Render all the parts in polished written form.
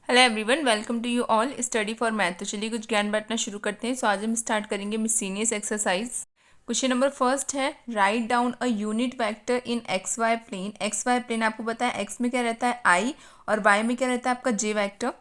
Hello everyone, welcome to you all study for math. तो चलिए कुछ ज्ञान बांटना शुरू करते हैं। सो आज हम स्टार्ट करेंगे miscellaneous exercise. Question number first है, write down a unit vector in X Y plane. X Y plane आपको पता है एक्स में क्या रहता है आई और वाई में क्या रहता है आपका J vector.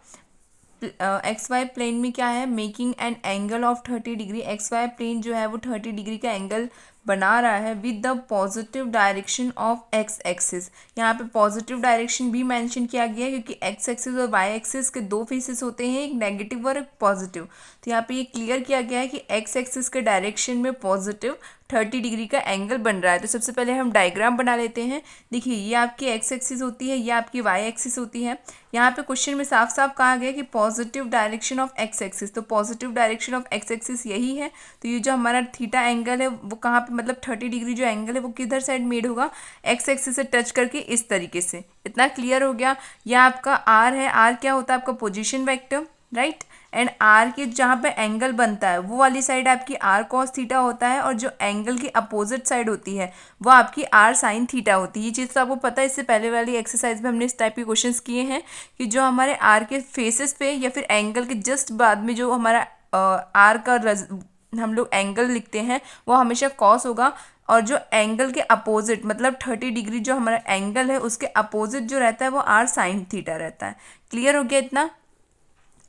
X Y plane में क्या है, making an angle of 30 degree. X Y plane जो है वो 30 डिग्री का एंगल बना रहा है with the positive direction of x axis. यहाँ पे पॉजिटिव डायरेक्शन भी मेंशन किया गया है क्योंकि एक्स एक्सिस और वाई एक्सिस के दो फेसेस होते हैं, एक नेगेटिव और एक पॉजिटिव। तो यहाँ पे ये क्लियर किया गया है कि एक्स एक्सिस के डायरेक्शन में पॉजिटिव 30 डिग्री का एंगल बन रहा है। तो सबसे पहले हम डायग्राम बना लेते हैं। देखिए ये आपकी एक्स एक्सिस होती है, ये आपकी वाई एक्सिस होती है। यहाँ पे क्वेश्चन में साफ साफ कहा गया कि positive direction of x axis, तो positive direction of x axis यही है। तो ये जो हमारा थीटा एंगल है वो कहाँ पे, मतलब 30 डिग्री जो एंगल है वो किधर साइड मेड होगा, एक्स एक्सिस से टच करके इस तरीके से। इतना क्लियर हो गया। यह आपका आर है, आर क्या होता है आपका position vector, right. And R के जहाँ पे एंगल बनता है वो वाली साइड आपकी आर कॉस थीटा होता है, और जो एंगल की अपोजिट साइड होती है वो आपकी आर साइन थीटा होती है। ये चीज़ तो आपको पता है, इससे पहले वाली एक्सरसाइज में हमने इस टाइप के क्वेश्चंस किए हैं कि जो हमारे आर के फेसेस पे या फिर एंगल के जस्ट बाद में जो हमारा आर का हम लोग एंगल लिखते हैं वो हमेशा कॉस होगा, और जो एंगल के अपोजिट मतलब 30 डिग्री जो हमारा एंगल है उसके अपोजिट जो रहता है वो आर साइन थीटा रहता है। क्लियर हो गया इतना।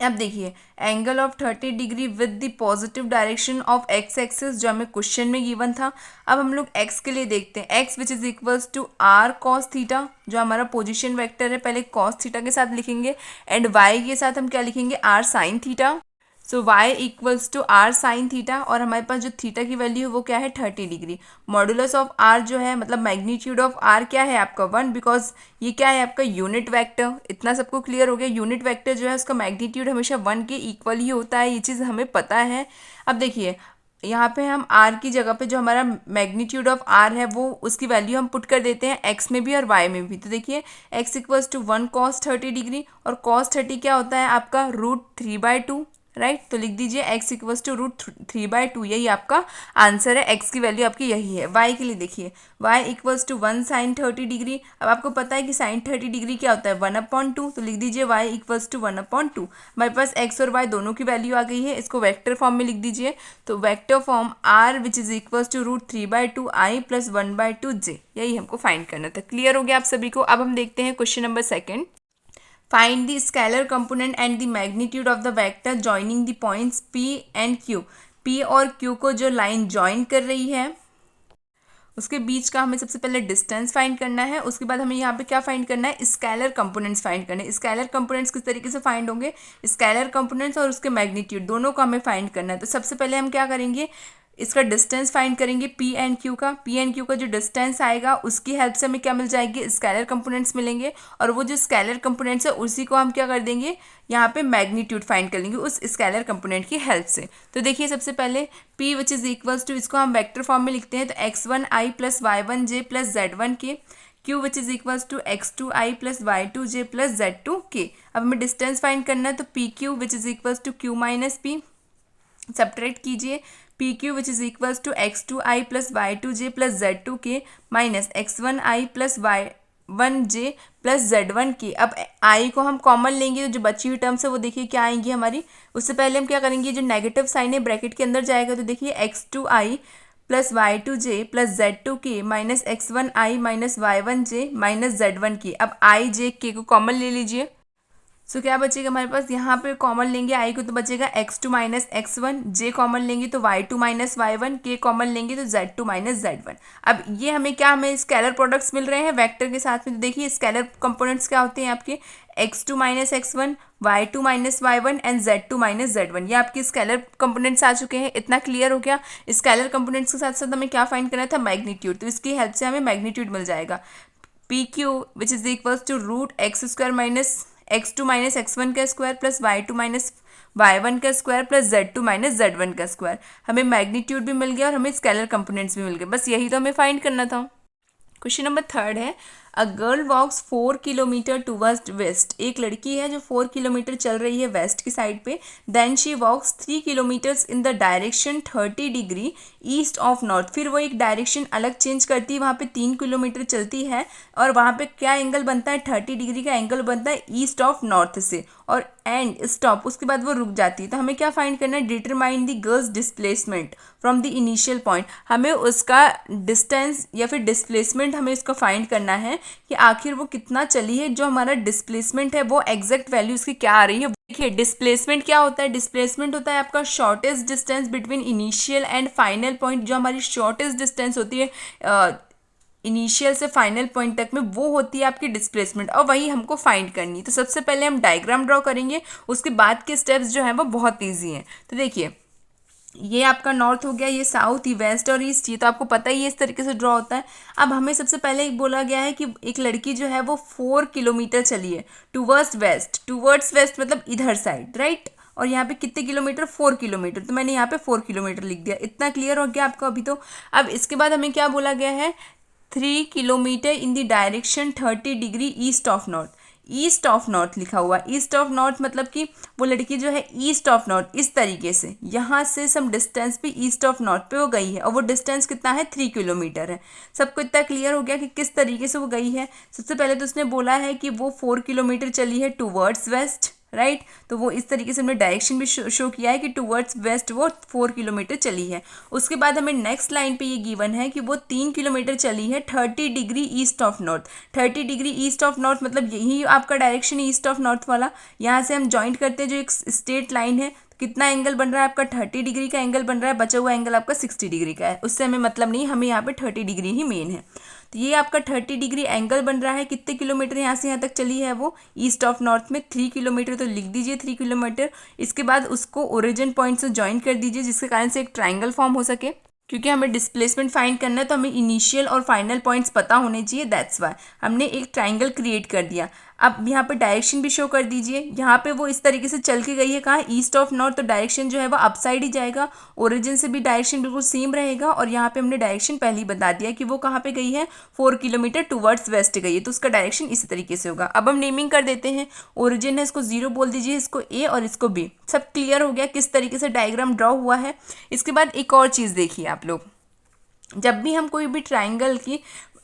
अब देखिए angle of 30 degree with the positive direction of x axis जो हमें क्वेश्चन में गिवन था। अब हम लोग एक्स के लिए देखते हैं, X which is equals to R cos theta जो हमारा पोजीशन वेक्टर है, पहले कॉस थीटा के साथ लिखेंगे, एंड वाई के साथ हम क्या लिखेंगे, R sine theta. So Y equals to R sine theta, और हमारे पास जो थीटा की वैल्यू है वो क्या है 30 डिग्री। मॉडुलस ऑफ आर जो है मतलब मैग्नीट्यूड ऑफ आर क्या है आपका 1, बिकॉज ये क्या है आपका यूनिट वेक्टर। इतना सबको क्लियर हो गया। यूनिट वेक्टर जो है उसका मैग्नीट्यूड हमेशा 1 के इक्वल ही होता है, ये चीज़ हमें पता है। अब देखिए यहाँ पे हम आर की जगह पे जो हमारा मैग्नीट्यूड ऑफ आर है वो उसकी वैल्यू हम पुट कर देते हैं एक्स में भी और वाई में भी। तो देखिए X equals to 1 cos 30 degree, और cos 30 क्या होता है आपका √3/2, राइट। तो लिख दीजिए x इक्वल्स टू √3/2, यही आपका आंसर है। x की वैल्यू आपकी यही है। y के लिए देखिए y equals to 1 sin 30 degree. अब आपको पता है कि sin 30 डिग्री क्या होता है 1/2, तो लिख दीजिए y इक्वल्स टू 1/2। हमारे पास x और y दोनों की वैल्यू आ गई है, इसको वेक्टर फॉर्म में लिख दीजिए। तो vector form r which is equals to √3/2 i plus 1/2 j, यही हमको फाइंड करना था। क्लियर हो गया आप सभी को। अब हम देखते हैं question number second. Find the scalar component and the magnitude of the vector joining the points P and Q। P और Q को जो लाइन ज्वाइन कर रही है उसके बीच का हमें सबसे पहले डिस्टेंस फाइंड करना है। उसके बाद हमें यहाँ पे क्या फाइंड करना है, स्केलर कंपोनेंट्स फाइंड करने हैं। स्केलर कंपोनेंट्स किस तरीके से फाइंड होंगे, स्केलर कंपोनेंट्स और उसके मैग्नीट्यूड दोनों को हमें फाइंड करना है। तो सबसे पहले हम क्या करेंगे, इसका डिस्टेंस फाइंड करेंगे पी एंड क्यू का। पी एंड क्यू का जो डिस्टेंस आएगा उसकी हेल्प से हमें क्या मिल जाएगी, स्केलर कंपोनेंट्स मिलेंगे, और वो जो स्केलर कंपोनेंट्स है उसी को हम क्या कर देंगे, यहाँ पे मैग्नीट्यूड फाइंड कर लेंगे उस स्केलर कंपोनेंट की हेल्प से। तो देखिए सबसे पहले p which is equals to, इसको हम वेक्टर फॉर्म में लिखते हैं, तो x1i plus y1j plus z1k, q which is equals to x2i plus y2j plus z2k। अब हमें डिस्टेंस फाइंड करना है, तो P Q which is equals to q minus P, subtract कीजिए P Q which is equals to x2i plus y2j plus z2k minus x1i plus y1j plus z1k। अब i को हम common लेंगे तो जो बची हुई टर्म्स है वो देखिए क्या आएंगी हमारी। उससे पहले हम क्या करेंगे, जो नेगेटिव साइन है ब्रैकेट के अंदर जाएगा, तो देखिए x2i plus y2j plus z2k minus x1i minus y1j minus z1k। अब i j k को कॉमन ले लीजिए। सो क्या बचेगा हमारे पास, यहाँ पे कॉमन लेंगे आई को तो बचेगा x2 minus x1, j common लेंगे तो y2 minus y1, k common लेंगे तो z2 माइनस z1। अब ये हमें क्या, हमें स्केलर प्रोडक्ट्स मिल रहे हैं वेक्टर के साथ में। तो देखिए स्केलर कंपोनेंट्स क्या होते हैं आपके, x2 minus x1, y2 minus y1 and z2 minus z1। ये आपके स्केलर कंपोनेंट्स आ चुके हैं। इतना क्लियर हो गया। स्केलर कंपोनेंट्स के साथ साथ हमें क्या फाइंड करना था, मैग्नीट्यूड। तो इसकी हेल्प से हमें मैग्नीट्यूड मिल जाएगा P Q which is equals to √x² minus x2 minus x1 का square plus y2 minus y1 का square plus z2 minus z1 का स्क्वायर। हमें मैग्नीट्यूड भी मिल गया और हमें स्केलर कंपोनेंट्स भी मिल गए। बस यही तो हमें फाइंड करना था। क्वेश्चन नंबर थर्ड है, a girl walks 4 kilometre towards west, एक लड़की है जो 4 किलोमीटर चल रही है वेस्ट की साइड पे। Then she walks 3 kilometres in the direction 30 degree east of north, फिर वो एक डायरेक्शन अलग चेंज करती है, वहाँ पे 3 किलोमीटर चलती है और वहाँ पे क्या एंगल बनता है, 30 डिग्री का एंगल बनता है ईस्ट ऑफ नॉर्थ से, और एंड स्टॉप, उसके बाद वो रुक जाती है। तो हमें क्या फाइंड करना है, determine the girls displacement from the initial point, हमें उसका डिस्टेंस या फिर डिस्प्लेसमेंट हमें इसका फाइंड करना है कि आखिर वो कितना चली है, जो हमारा डिस्प्लेसमेंट है वो एग्जैक्ट वैल्यू उसकी क्या आ रही है। देखिए डिस्प्लेसमेंट क्या होता है, डिस्प्लेसमेंट होता है आपका shortest distance between initial and final point, जो हमारी शॉर्टेस्ट डिस्टेंस होती है इनिशियल से फाइनल पॉइंट तक में, वो होती है आपकी डिस्प्लेसमेंट, और वही हमको फाइंड करनी है। तो सबसे पहले हम डायग्राम ड्रॉ करेंगे, उसके बाद के स्टेप्स जो हैं वो बहुत ईजी हैं। तो देखिए ये आपका नॉर्थ हो गया, ये साउथ, ये वेस्ट और ईस्ट, ये तो आपको पता ही है इस तरीके से ड्रॉ होता है। अब हमें सबसे पहले एक बोला गया है कि एक लड़की जो है वो 4 किलोमीटर चली है टूवर्ड्स वेस्ट, टूवर्ड्स वेस्ट मतलब इधर साइड, राइट। और यहाँ पे कितने किलोमीटर, 4 किलोमीटर, तो मैंने यहाँ पे 4 किलोमीटर लिख दिया। इतना क्लियर हो गया आपको अभी तो। अब इसके बाद हमें क्या बोला गया है, 3 kilometre in the direction 30 degree east of north, east of north लिखा हुआ। ईस्ट ऑफ नॉर्थ मतलब कि वो लड़की जो है ईस्ट ऑफ नॉर्थ इस तरीके से, यहाँ से सम डिस्टेंस पे ईस्ट ऑफ नॉर्थ पे वो गई है, और वो डिस्टेंस कितना है, 3 किलोमीटर है। सबको इतना क्लियर हो गया कि किस तरीके से वो गई है। सबसे पहले तो उसने बोला है कि वो 4 किलोमीटर चली है टूवर्ड्स वेस्ट, राइट। तो वो इस तरीके से हमने डायरेक्शन भी शो किया है कि टूवर्ड्स वेस्ट वो 4 किलोमीटर चली है। उसके बाद हमें नेक्स्ट लाइन पे ये गिवन है कि वो 3 किलोमीटर चली है 30 degree east of north. 30 degree east of north मतलब यही आपका डायरेक्शन ईस्ट ऑफ नॉर्थ वाला। यहाँ से हम जॉइंट करते हैं जो एक स्ट्रेट लाइन है, कितना एंगल बन रहा है आपका, 30 डिग्री का एंगल बन रहा है, बचा हुआ एंगल आपका 60 डिग्री का है। उससे हमें मतलब नहीं, हमें यहाँ पे 30 डिग्री ही मेन है। तो ये आपका 30 डिग्री एंगल बन रहा है। कितने किलोमीटर यहाँ से यहाँ तक चली है वो, ईस्ट ऑफ नॉर्थ में 3 किलोमीटर, तो लिख दीजिए 3 किलोमीटर। इसके बाद उसको ओरिजिन पॉइंट से ज्वाइन कर दीजिए, जिसके कारण से एक ट्राइंगल फॉर्म हो सके। क्योंकि हमें डिस्प्लेसमेंट फाइंड करना है तो हमें इनिशियल और फाइनल पॉइंट्स पता होने चाहिए, दैट्स वाई हमने एक ट्राइंगल क्रिएट कर दिया। अब यहाँ पे डायरेक्शन भी शो कर दीजिए। यहाँ पे वो इस तरीके से चल के गई है, कहाँ, ईस्ट ऑफ नॉर्थ, तो डायरेक्शन जो है वो अप साइड ही जाएगा। ओरिजिन से भी डायरेक्शन बिल्कुल सेम रहेगा, और यहाँ पे हमने डायरेक्शन पहले ही बता दिया कि वो कहाँ पे गई है, 4 किलोमीटर टूवर्ड्स वेस्ट गई है, तो उसका डायरेक्शन इसी तरीके से होगा। अब हम नेमिंग कर देते हैं। ओरिजिन है, इसको 0 बोल दीजिए, इसको A और इसको B। सब क्लियर हो गया किस तरीके से डायग्राम ड्रॉ हुआ है। इसके बाद एक और चीज़ देखिए आप लोग, जब भी हम कोई भी ट्राइंगल की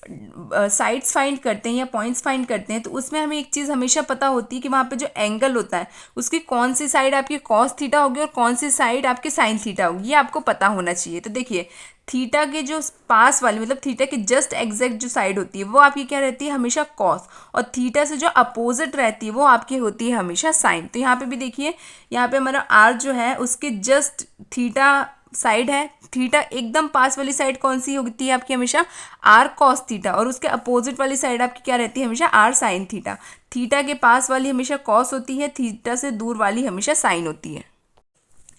साइड्स फाइंड करते हैं या पॉइंट्स फाइंड करते हैं, तो उसमें हमें एक चीज़ हमेशा पता होती है कि वहाँ पे जो एंगल होता है उसकी कौन सी साइड आपकी कॉस थीटा होगी और कौन सी साइड आपके साइन थीटा होगी, ये आपको पता होना चाहिए। तो देखिए थीटा के जो पास वाली मतलब थीटा के जस्ट एग्जैक्ट जो साइड होती है वो आपकी क्या रहती है, हमेशा कॉस, और थीटा से जो अपोजिट रहती है वो आपकी होती है हमेशा साइन। तो यहाँ पे भी देखिए, यहाँ पे हमारा आर जो है उसके जस्ट थीटा साइड है, थीटा एकदम पास वाली साइड कौन सी होती है आपकी, हमेशा आर कॉस थीटा, और उसके अपोजिट वाली साइड आपकी क्या रहती है, हमेशा आर साइन थीटा। थीटा के पास वाली हमेशा कॉस होती है, थीटा से दूर वाली हमेशा साइन होती है।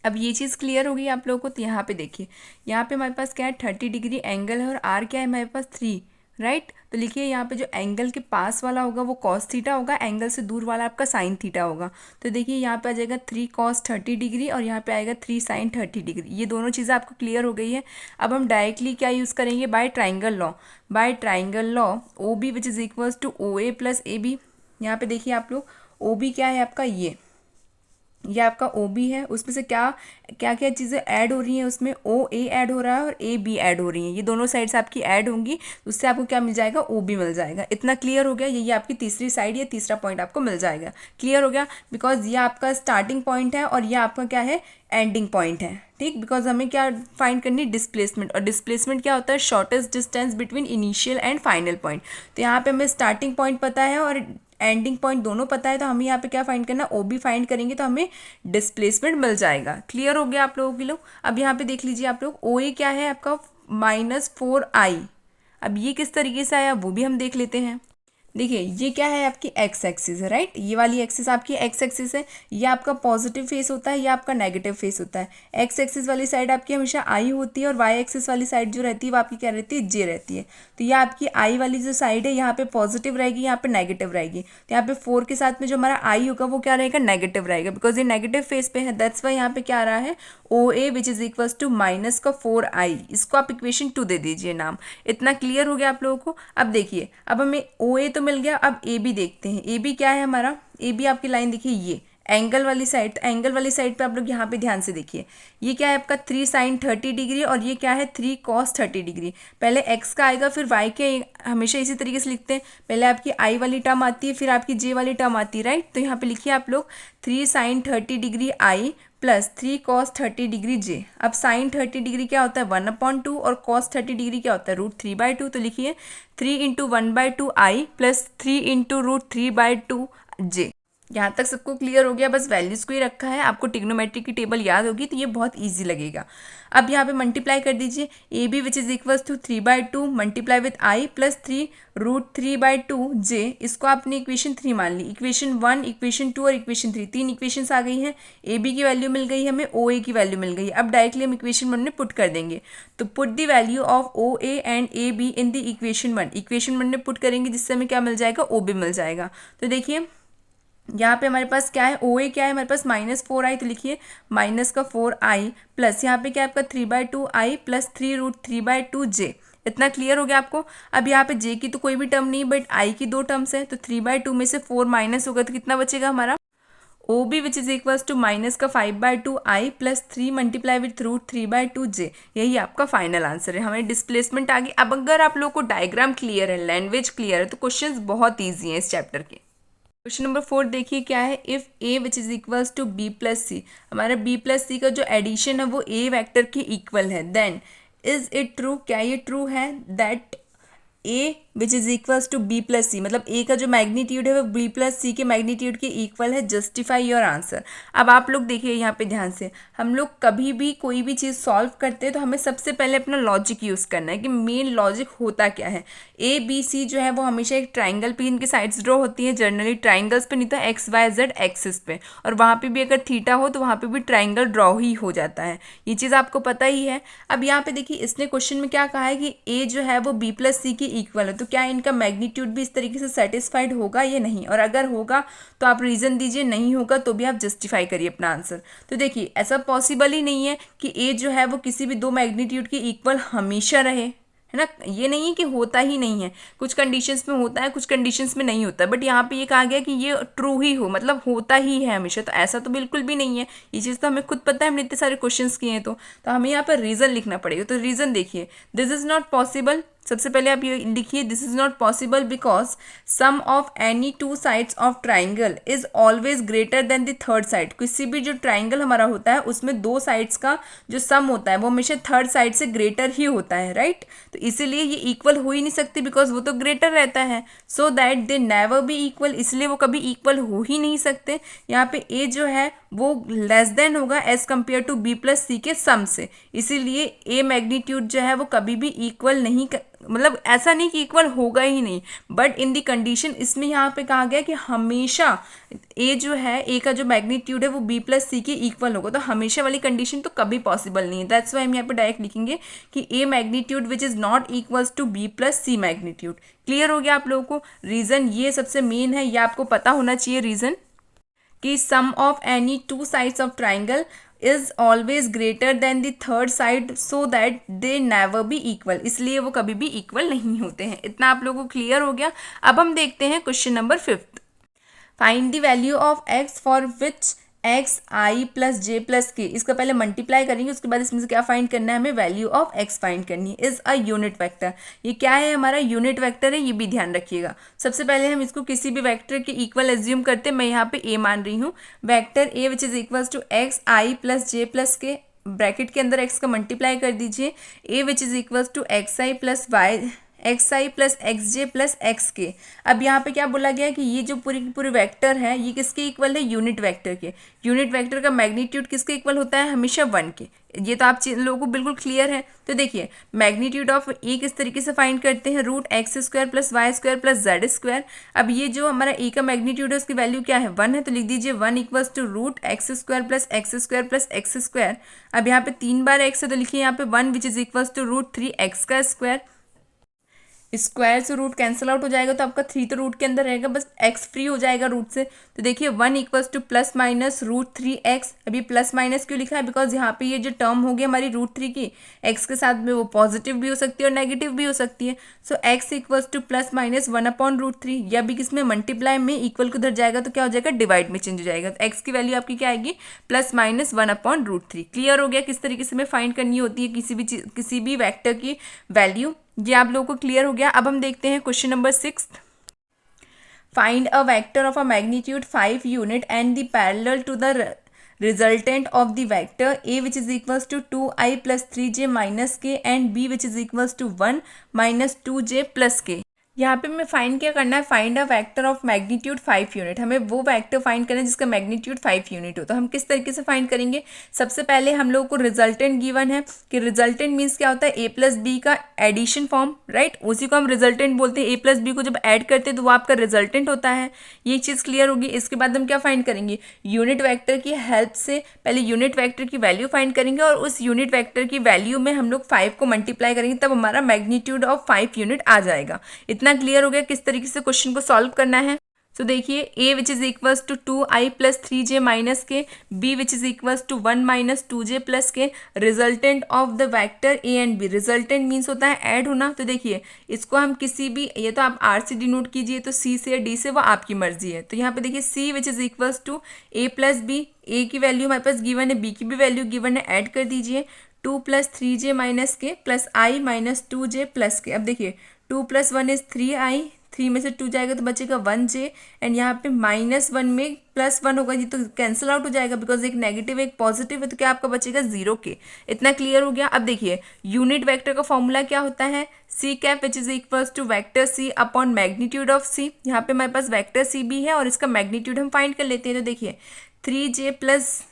अब ये चीज़ क्लियर होगी आप लोगों को। तो यहाँ पे देखिए, यहाँ पे हमारे पास क्या है, 30 डिग्री एंगल है, और आर क्या है हमारे पास 3, राइट। तो लिखिए यहाँ पे जो एंगल के पास वाला होगा वो कॉस थीटा होगा, एंगल से दूर वाला आपका साइन थीटा होगा। तो देखिए यहाँ पे आ जाएगा 3 cos 30 डिग्री, और यहाँ पे आएगा 3 sin 30 डिग्री। ये दोनों चीज़ें आपको क्लियर हो गई है। अब हम डायरेक्टली क्या यूज़ करेंगे, by triangle law. By triangle law O B which is equals to O A plus A B. यहाँ पे देखिए आप लोग, ओ बी क्या है आपका, ये आपका ओ बी है, उसमें से क्या क्या क्या चीज़ें ऐड हो रही हैं, उसमें ओ ए ऐड हो रहा है और ए बी ऐड हो रही हैं। ये दोनों साइड्स आपकी ऐड होंगी, उससे आपको क्या मिल जाएगा, ओ बी मिल जाएगा। इतना क्लियर हो गया, यही आपकी तीसरी साइड, ये तीसरा पॉइंट आपको मिल जाएगा। क्लियर हो गया, बिकॉज ये आपका स्टार्टिंग पॉइंट है और ये आपका क्या है, एंडिंग पॉइंट है, ठीक। बिकॉज हमें क्या फाइंड करनी, डिस्प्लेसमेंट, और डिस्प्लेसमेंट क्या होता है, shortest distance between initial and final point. तो यहाँ पे हमें स्टार्टिंग पॉइंट पता है और एंडिंग पॉइंट दोनों पता है, तो हमें यहाँ पे क्या फाइंड करना, ओ बी फाइंड करेंगे तो हमें डिस्प्लेसमेंट मिल जाएगा। क्लियर हो गया आप लोगों के लोग। अब यहाँ पे देख लीजिए आप लोग, ओ ए क्या है आपका -4i। अब ये किस तरीके से आया वो भी हम देख लेते हैं। देखिए ये क्या है, आपकी एक्स एक्सिस है, राइट। ये वाली एक्सिस आपकी एक्स एक्सिस है, ये आपका पॉजिटिव फेस होता है, ये आपका नेगेटिव फेस होता है। एक्स एक्सिस वाली साइड आपकी हमेशा आई होती है और वाई एक्सिस वाली साइड जो रहती है वो आपकी क्या रहती है, जे रहती है। तो ये आपकी आई वाली जो साइड है यहाँ पे पॉजिटिव रहेगी, यहाँ पे नेगेटिव रहेगी। तो यहाँ पे 4 के साथ में जो हमारा आई होगा वो क्या रहेगा, नेगेटिव रहेगा, बिकॉज ये नेगेटिव फेस पे है। दैट्स वाई यहाँ पे क्या आ रहा है, O A which is equal to minus का 4i। इसको आप इक्वेशन 2 दे दीजिए नाम। इतना क्लियर हो गया आप लोगों को। अब देखिए, अब हमें ओ ए तो मिल गया, अब ए बी देखते हैं। ए बी क्या है हमारा, ए बी आपकी लाइन देखिए ये एंगल वाली साइड। तो एंगल वाली साइड पे आप लोग यहाँ पे ध्यान से देखिए, ये क्या है आपका 3 sin 30 डिग्री और ये क्या है 3 cos 30 डिग्री। पहले x का आएगा फिर y के, हमेशा इसी तरीके से लिखते हैं। पहले आपकी i वाली टर्म आती है फिर आपकी j वाली टर्म आती है, राइट। तो यहाँ पे लिखिए आप लोग 3 sin 30 degree i plus 3 cos 30 degree j। अब sin 30 डिग्री क्या होता है 1/2 और cos 30 डिग्री क्या होता है √3/2। तो लिखिए 3 × 1/2 i प्लस 3 × √3/2 j। यहाँ तक सबको क्लियर हो गया, बस वैल्यूज को ही रखा है। आपको ट्रिग्नोमेट्री की टेबल याद होगी तो ये बहुत इजी लगेगा। अब यहाँ पे मल्टीप्लाई कर दीजिए, A B which is equals to 3/2 multiply with I plus 3 √3/2 J. इसको आपने इक्वेशन 3 मान ली। इक्वेशन 1, इक्वेशन 2 और इक्वेशन 3, 3 इक्वेशंस आ गई हैं। ए बी की वैल्यू मिल गई, हमें ओ ए की वैल्यू मिल गई। अब डायरेक्टली हम इक्वेशन 1 में पुट कर देंगे। तो put the value of O A and A B in the equation 1। Equation 1 में पुट करेंगे जिससे हमें क्या मिल जाएगा, ओ बी मिल जाएगा। तो देखिए यहाँ पे हमारे पास क्या है, ओ ए क्या है हमारे पास -4i। तो लिखिए माइनस का 4i प्लस यहाँ पे क्या है आपका 3/2i प्लस 3 √3/2 j। इतना क्लियर हो गया आपको। अब यहाँ पे j की तो कोई भी टर्म नहीं बट i की 2 टर्म्स है। तो 3/2 में से 4 माइनस होगा तो कितना बचेगा हमारा, O B which is equals to minus का 5/2i plus 3 multiply with √3/2 j। यही आपका फाइनल आंसर है। हमें डिस्प्लेसमेंट आ गई। अब अगर आप लोगों को डायग्राम क्लियर है, लैंग्वेज क्लियर है, तो क्वेश्चंस बहुत ईजी हैं इस चैप्टर के। क्वेश्चन नंबर 4 देखिए क्या है, if a which is equals to b plus c. हमारा बी प्लस सी का जो एडिशन है वो ए वेक्टर के इक्वल है, देन इज इट ट्रू, क्या ये ट्रू है that a which is equals to b plus c, मतलब ए का जो मैग्नीट्यूड है वो बी प्लस सी के मैग्नीट्यूड के इक्वल है। Justify your answer. अब आप लोग देखिए यहाँ पे ध्यान से, हम लोग कभी भी कोई भी चीज़ सॉल्व करते हैं तो हमें सबसे पहले अपना लॉजिक यूज़ करना है कि मेन लॉजिक होता क्या है। ए बी सी जो है वो हमेशा एक ट्राइंगल पे इनकी साइड्स ड्रॉ होती है, जनरली ट्राइंगल्स पे, नहीं तो एक्स वाई जेड एक्सिस पे, और वहाँ पे भी अगर थीटा हो तो वहाँ पे भी ट्राइंगल ड्रॉ ही हो जाता है। ये चीज़ आपको पता ही है। अब यहाँ पे देखिए इसने क्वेश्चन में क्या कहा है कि ए जो है वो बी प्लस सी की इक्वल है, तो क्या इनका मैग्नीट्यूड भी इस तरीके से सेटिस्फाइड होगा या नहीं, और अगर होगा तो आप रीज़न दीजिए, नहीं होगा तो भी आप जस्टिफाई करिए अपना आंसर। तो देखिए ऐसा पॉसिबल ही नहीं है कि ए जो है वो किसी भी 2 मैग्नीट्यूड के इक्वल हमेशा रहे, है ना। ये नहीं है कि होता ही नहीं है, कुछ कंडीशंस में होता है कुछ कंडीशंस में नहीं होता, बट यहाँ पे ये कहा गया कि ये ट्रू ही हो, मतलब होता ही है हमेशा। तो ऐसा तो बिल्कुल भी नहीं है। ये चीज़ तो हमें खुद पता है, हमने इतने सारे क्वेश्चंस किए हैं। तो हमें यहाँ पर रीज़न लिखना पड़ेगा। तो रीज़न देखिए, दिस इज़ नॉट पॉसिबल। सबसे पहले आप ये लिखिए, this is not possible because sum of any 2 sides of triangle is always greater than the third side. किसी भी जो ट्राइंगल हमारा होता है उसमें 2 साइड्स का जो सम होता है वो हमेशा थर्ड साइड से ग्रेटर ही होता है, राइट। तो इसीलिए ये इक्वल हो ही नहीं सकती बिकॉज वो तो ग्रेटर रहता है। सो that they never be equal, इसलिए वो कभी इक्वल हो ही नहीं सकते। यहाँ पे ए जो है वो लेस देन होगा as compare to b plus c के सम से, इसीलिए ए मैग्नीट्यूड जो है वो कभी भी इक्वल नहीं मतलब ऐसा नहीं कि इक्वल होगा ही नहीं, बट इन दी कंडीशन इसमें यहाँ पे कहा गया कि हमेशा ए जो है, ए का जो मैग्नीट्यूड है वो बी प्लस सी के इक्वल होगा। तो हमेशा वाली कंडीशन तो कभी पॉसिबल नहीं है। दैट्स वाई हम यहाँ पे डायरेक्ट लिखेंगे कि a magnitude which is not equals to b plus c magnitude. Clear हो गया आप लोगों को। रीज़न ये सबसे मेन है, ये आपको पता होना चाहिए रीज़न, कि sum of any 2 sides of triangle is always greater than the third side so that they never be equal, इसलिए वो कभी भी इक्वल नहीं होते हैं। इतना आप लोगों को क्लियर हो गया। अब हम देखते हैं question number 5। Find the value of x for which x i plus J plus के। इसका पहले मल्टीप्लाई करेंगे, उसके बाद इसमें से क्या फाइंड करना है हमें, वैल्यू ऑफ एक्स फाइंड करनी है। Is a unit vector. ये क्या है, हमारा यूनिट वेक्टर है, ये भी ध्यान रखिएगा। सबसे पहले हम इसको किसी भी वेक्टर के इक्वल एज्यूम करते हैं। मैं यहाँ पे ए मान रही हूँ। Vector a which is equals to x i plus J plus k, bracket के अंदर एक्स का मल्टीप्लाई कर दीजिए। A which is equals to x i plus y, x i plus x j plus x k. अब यहाँ पे क्या बोला गया है कि ये जो पूरी की पूरी वेक्टर है ये किसके इक्वल है, यूनिट वेक्टर के। यूनिट वेक्टर का मैग्नीट्यूड किसके इक्वल होता है, हमेशा 1 के। ये तो आप लोगों को बिल्कुल क्लियर है। तो देखिए मैग्नीट्यूड ऑफ ए किस तरीके से फाइंड करते हैं, root X square plus Y square plus Z square. अब ये जो हमारा ए का मैग्नीट्यूड है उसकी वैल्यू क्या है, 1 है, तो लिख दीजिए 1 equals to root X square plus X square plus X square. अब यहाँ पे 3 बार एक्स है तो लिखिए यहाँ पे 1 which is equals to root 3 X का स्क्वायर। स्क्वायर से रूट कैंसिल आउट हो जाएगा तो आपका 3 तो रूट के अंदर रहेगा, बस एक्स फ्री हो जाएगा रूट से। तो देखिए 1 equals to plus minus root 3x। अभी प्लस माइनस क्यों लिखा है, बिकॉज यहाँ पे ये जो टर्म होगी हमारी रूट 3 की, एक्स के साथ में वो पॉजिटिव भी हो सकती है और नेगेटिव भी हो सकती है। So x equals to plus minus 1 upon root 3। या भी किसमें मल्टीप्लाई में इक्वल को उधर जाएगा तो क्या हो जाएगा, डिवाइड में चेंज हो जाएगा। तो एक्स की वैल्यू आपकी क्या आएगी, plus minus 1 upon root 3। Clear हो गया किस तरीके से हमें फाइंड करनी होती है किसी भी वेक्टर की वैल्यू। ये आप लोगों को क्लियर हो गया। अब हम देखते हैं question number 6। Find a vector of a magnitude 5 unit and the parallel to the resultant of the vector a which is equals to 2i plus 3j minus k and b which is equals to 1 minus 2j plus k। यहाँ पे हमें find क्या करना है, find a vector of magnitude 5 unit. हमें वो vector find करना है जिसका मैग्नीट्यूड 5 यूनिट हो। तो हम किस तरीके से फाइंड करेंगे, सबसे पहले हम लोगों को रिजल्टेंट गिवन है कि रिजल्टेंट मीन्स क्या होता है, ए प्लस बी का एडिशन फॉर्म, राइट, उसी को हम रिजल्टेंट बोलते हैं। ए प्लस बी को जब ऐड करते हैं तो वो आपका रिजल्टेंट होता है। ये चीज़ क्लियर होगी। इसके बाद हम क्या फाइंड करेंगे, यूनिट वेक्टर की हेल्प से पहले यूनिट वेक्टर की वैल्यू फाइंड करेंगे और उस यूनिट वेक्टर की वैल्यू में हम लोग 5 को मल्टीप्लाई करेंगे, तब हमारा मैग्नीट्यूड ऑफ 5 यूनिट आ जाएगा। इतना क्लियर हो गया किस तरीके से क्वेश्चन को सॉल्व करना है। तो देखिए a which is equals to 2i plus 3j minus k, b which is equals to 1 minus 2j plus k, resultant of the vector a and b। Resultant means होता है ऐड होना। तो देखिए इसको हम किसी भी, ये तो आप r से डिनोट कीजिए, तो c से या d से, वो आपकी मर्जी है। तो यहाँ पे देखिए c which is equals to a plus b, a की वैल्यू हमारे पास गिवन है, b की भी वैल्यू गिवन है, ऐड कर दीजिए 2 प्लस 3j माइनस के plus i minus 2j plus के। अब देखिए 2 प्लस 1 इज 3i, 3 में से 2 जाएगा तो बचेगा 1j, एंड यहाँ पे माइनस 1 में प्लस 1 होगा, ये तो कैंसिल आउट हो जाएगा बिकॉज एक नेगेटिव एक पॉजिटिव है, तो क्या आपका बचेगा 0k। इतना क्लियर हो गया। अब देखिए यूनिट वेक्टर का फॉर्मूला क्या होता है, c cap which is equals to vector c upon magnitude of c. यहाँ पे हमारे पास वेक्टर सी भी है और इसका मैग्नीट्यूड हम फाइंड कर लेते हैं। तो देखिए 3j plus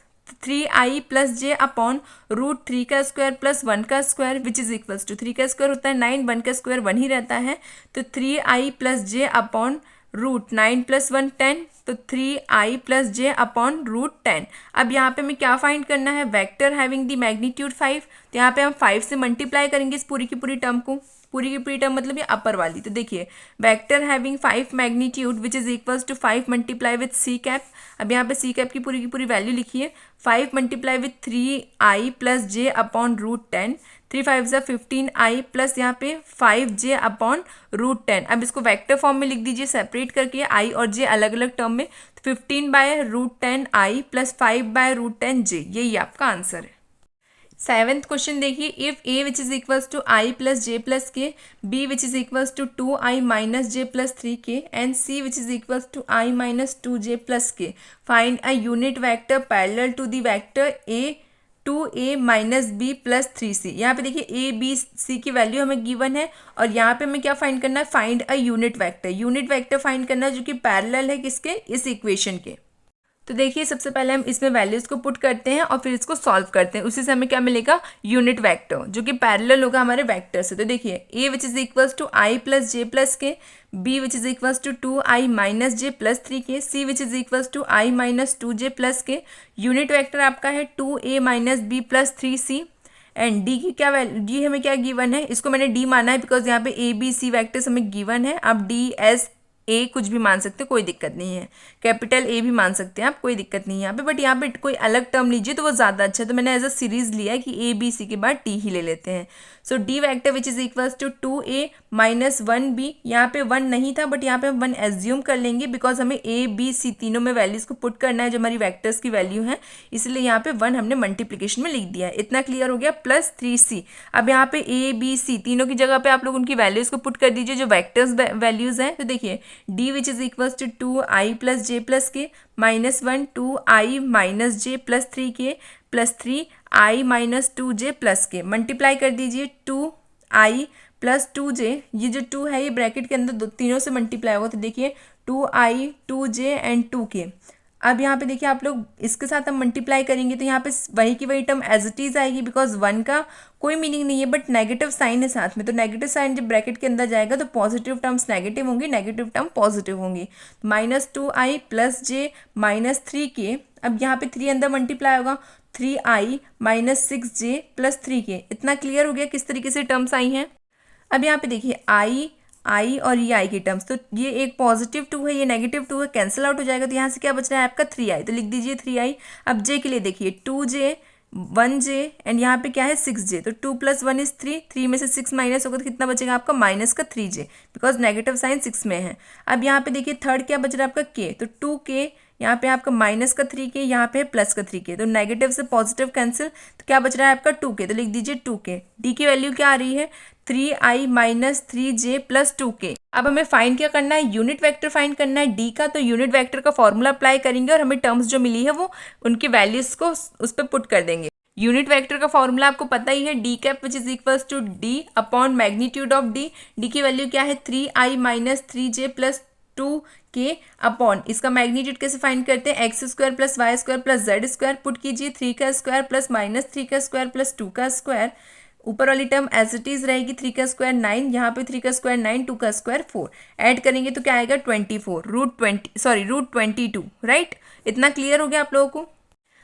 3i plus J upon root 3 का स्क्वायर प्लस 1 का square which is equals to 3 का स्क्वायर होता है 9, 1 का स्क्वायर 1 ही रहता है, तो 3i plus J upon root 9 plus 1 10, तो 3i plus J upon root 10। अब यहाँ पे हमें क्या फाइंड करना है, वेक्टर हैविंग द मैग्नीट्यूड 5। तो यहाँ पे हम 5 से मल्टीप्लाई करेंगे इस पूरी की पूरी टर्म को, पूरी की पूरी टर्म मतलब ये अपर वाली। तो देखिए vector having 5 magnitude which is equals to 5 multiply with C cap. अब यहाँ पे सी कैप की पूरी वैल्यू लिखिए, 5 multiply with 3i plus J upon root 10, 3 5 ज़ा 15i प्लस यहाँ पे 5j अपॉन रूट 10। अब इसको वेक्टर फॉर्म में लिख दीजिए सेपरेट करके, i और j अलग अलग टर्म में, तो 15 by root 10 i plus 5 by root 10 j, यही आपका आंसर है। 7th क्वेश्चन देखिए, if a which is equals to i plus J plus के, b which is equals to 2i minus J plus 3k and c which is equals to i minus 2j plus k, find a unit vector parallel to the vector a 2a minus b plus 3c। यहाँ पे देखिए a b c की value हमें given है और यहाँ पे हमें क्या फाइंड करना है, find a unit vector. Unit vector find करना है जो कि पैरेलल है किसके, इस इक्वेशन के। तो देखिए सबसे पहले हम इसमें वैल्यूज़ को पुट करते हैं और फिर इसको सॉल्व करते हैं, उसी से हमें क्या मिलेगा, यूनिट वेक्टर जो कि पैरेलल होगा हमारे वेक्टर से। तो देखिए a which is equals to i plus J plus के, b which is equals to 2i minus J plus 3k, c which is equals to i minus 2j plus K. Unit vector आपका है 2a minus b plus 3c and D की क्या value, D हमें क्या given है, इसको मैंने D माना है बिकॉज यहाँ पे ए बी सी वैक्टर्स हमें गिवन है। आप डी एस ए कुछ भी मान सकते हो, कोई दिक्कत नहीं है, कैपिटल ए भी मान सकते हैं आप, कोई दिक्कत नहीं है यहाँ पे, बट यहाँ पे कोई अलग टर्म लीजिए तो वो ज़्यादा अच्छा है। तो मैंने एज अ सीरीज लिया है कि ए बी सी के बाद टी ही ले लेते हैं। So d vector which is equals to 2a minus 1b, यहाँ पे 1 नहीं था बट यहाँ पे हम 1 एज्यूम कर लेंगे बिकॉज हमें ए बी सी तीनों में वैल्यूज़ को पुट करना है जो हमारी वैक्टर्स की वैल्यू है, इसलिए यहाँ पे 1 हमने मल्टीप्लीकेशन में लिख दिया है। इतना क्लियर हो गया, प्लस 3c। अब यहाँ पे ए बी सी तीनों की जगह पे आप लोग उनकी वैल्यूज़ को पुट कर दीजिए जो वैक्टर्स वैल्यूज़ हैं। तो देखिए d which is equals to 2i plus J plus k minus 1 2i minus J plus 3k plus 3i minus 2j plus k, multiply कर दीजिए 2i प्लस 2j, ये जो 2 है ये ब्रैकेट के अंदर तीनों से मल्टीप्लाई होगा, तो देखिए 2i 2j एंड 2k। अब यहाँ पे देखिए आप लोग इसके साथ हम मल्टीप्लाई करेंगे तो यहाँ पे वही की वही टर्म एज इट इज आएगी, बिकॉज 1 का कोई मीनिंग नहीं है बट नेगेटिव साइन है साथ में, तो नेगेटिव साइन जब ब्रैकेट के अंदर जाएगा तो पॉजिटिव टर्म्स नेगेटिव होंगी, नेगेटिव टर्म पॉजिटिव होंगी। -2i प्लस j -3k, अब यहाँ पे 3 अंदर मल्टीप्लाई होगा, 3i -6j प्लस 3k। इतना क्लियर हो गया किस तरीके से टर्म्स आई हैं। अब यहाँ पे देखिए आई और ये आई के टर्म्स, तो ये एक पॉजिटिव 2 है, ये नेगेटिव 2 है, कैंसिल आउट हो जाएगा, तो यहाँ से क्या बच रहा है आपका 3i, तो लिख दीजिए 3i। अब जे के लिए देखिए 2j 1j एंड यहाँ पे क्या है 6j, तो 2 + 1 = 3, 3 में से 6 माइनस होगा तो कितना बचेगा आपका माइनस का 3j, बिकॉज नेगेटिव साइन 6 में है। अब यहाँ पे देखिए थर्ड क्या बच रहा है आपका k, तो 2k, यहाँ पे आपका माइनस का 3k, यहाँ पे है प्लस का 3k, तो नेगेटिव से पॉजिटिव कैंसिल, तो क्या बच रहा है आपका 2k, तो लिख दीजिए 2k। डी की वैल्यू क्या आ रही है 3i - 3j प्लस 2k। अब हमें फाइंड क्या करना है, यूनिट वेक्टर फाइंड करना है डी का, तो यूनिट वेक्टर का फॉर्मूला अप्लाई करेंगे और हमें टर्म्स जो मिली है वो उनकी वैल्यूज को उस पर पुट कर देंगे। यूनिट वेक्टर का फॉर्मूला आपको पता ही है, D cap which is equals to D upon magnitude of D. D की वैल्यू क्या है 3i - 3j plus 2k upon, इसका मैग्नीट्यूड कैसे फाइंड करते हैं, x² + y² + z², पुट कीजिए 3 का स्क्वायर प्लस -3 का स्क्वायर प्लस 2 का स्क्वायर, ऊपर वाली टर्म एज इट इज रहेगी, 3 का स्क्वायर 9, यहाँ पे 3 का स्क्वायर 9, 2 का स्क्वायर 4, ऐड करेंगे तो क्या आएगा 24, √22, राइट। इतना क्लियर हो गया आप लोगों को।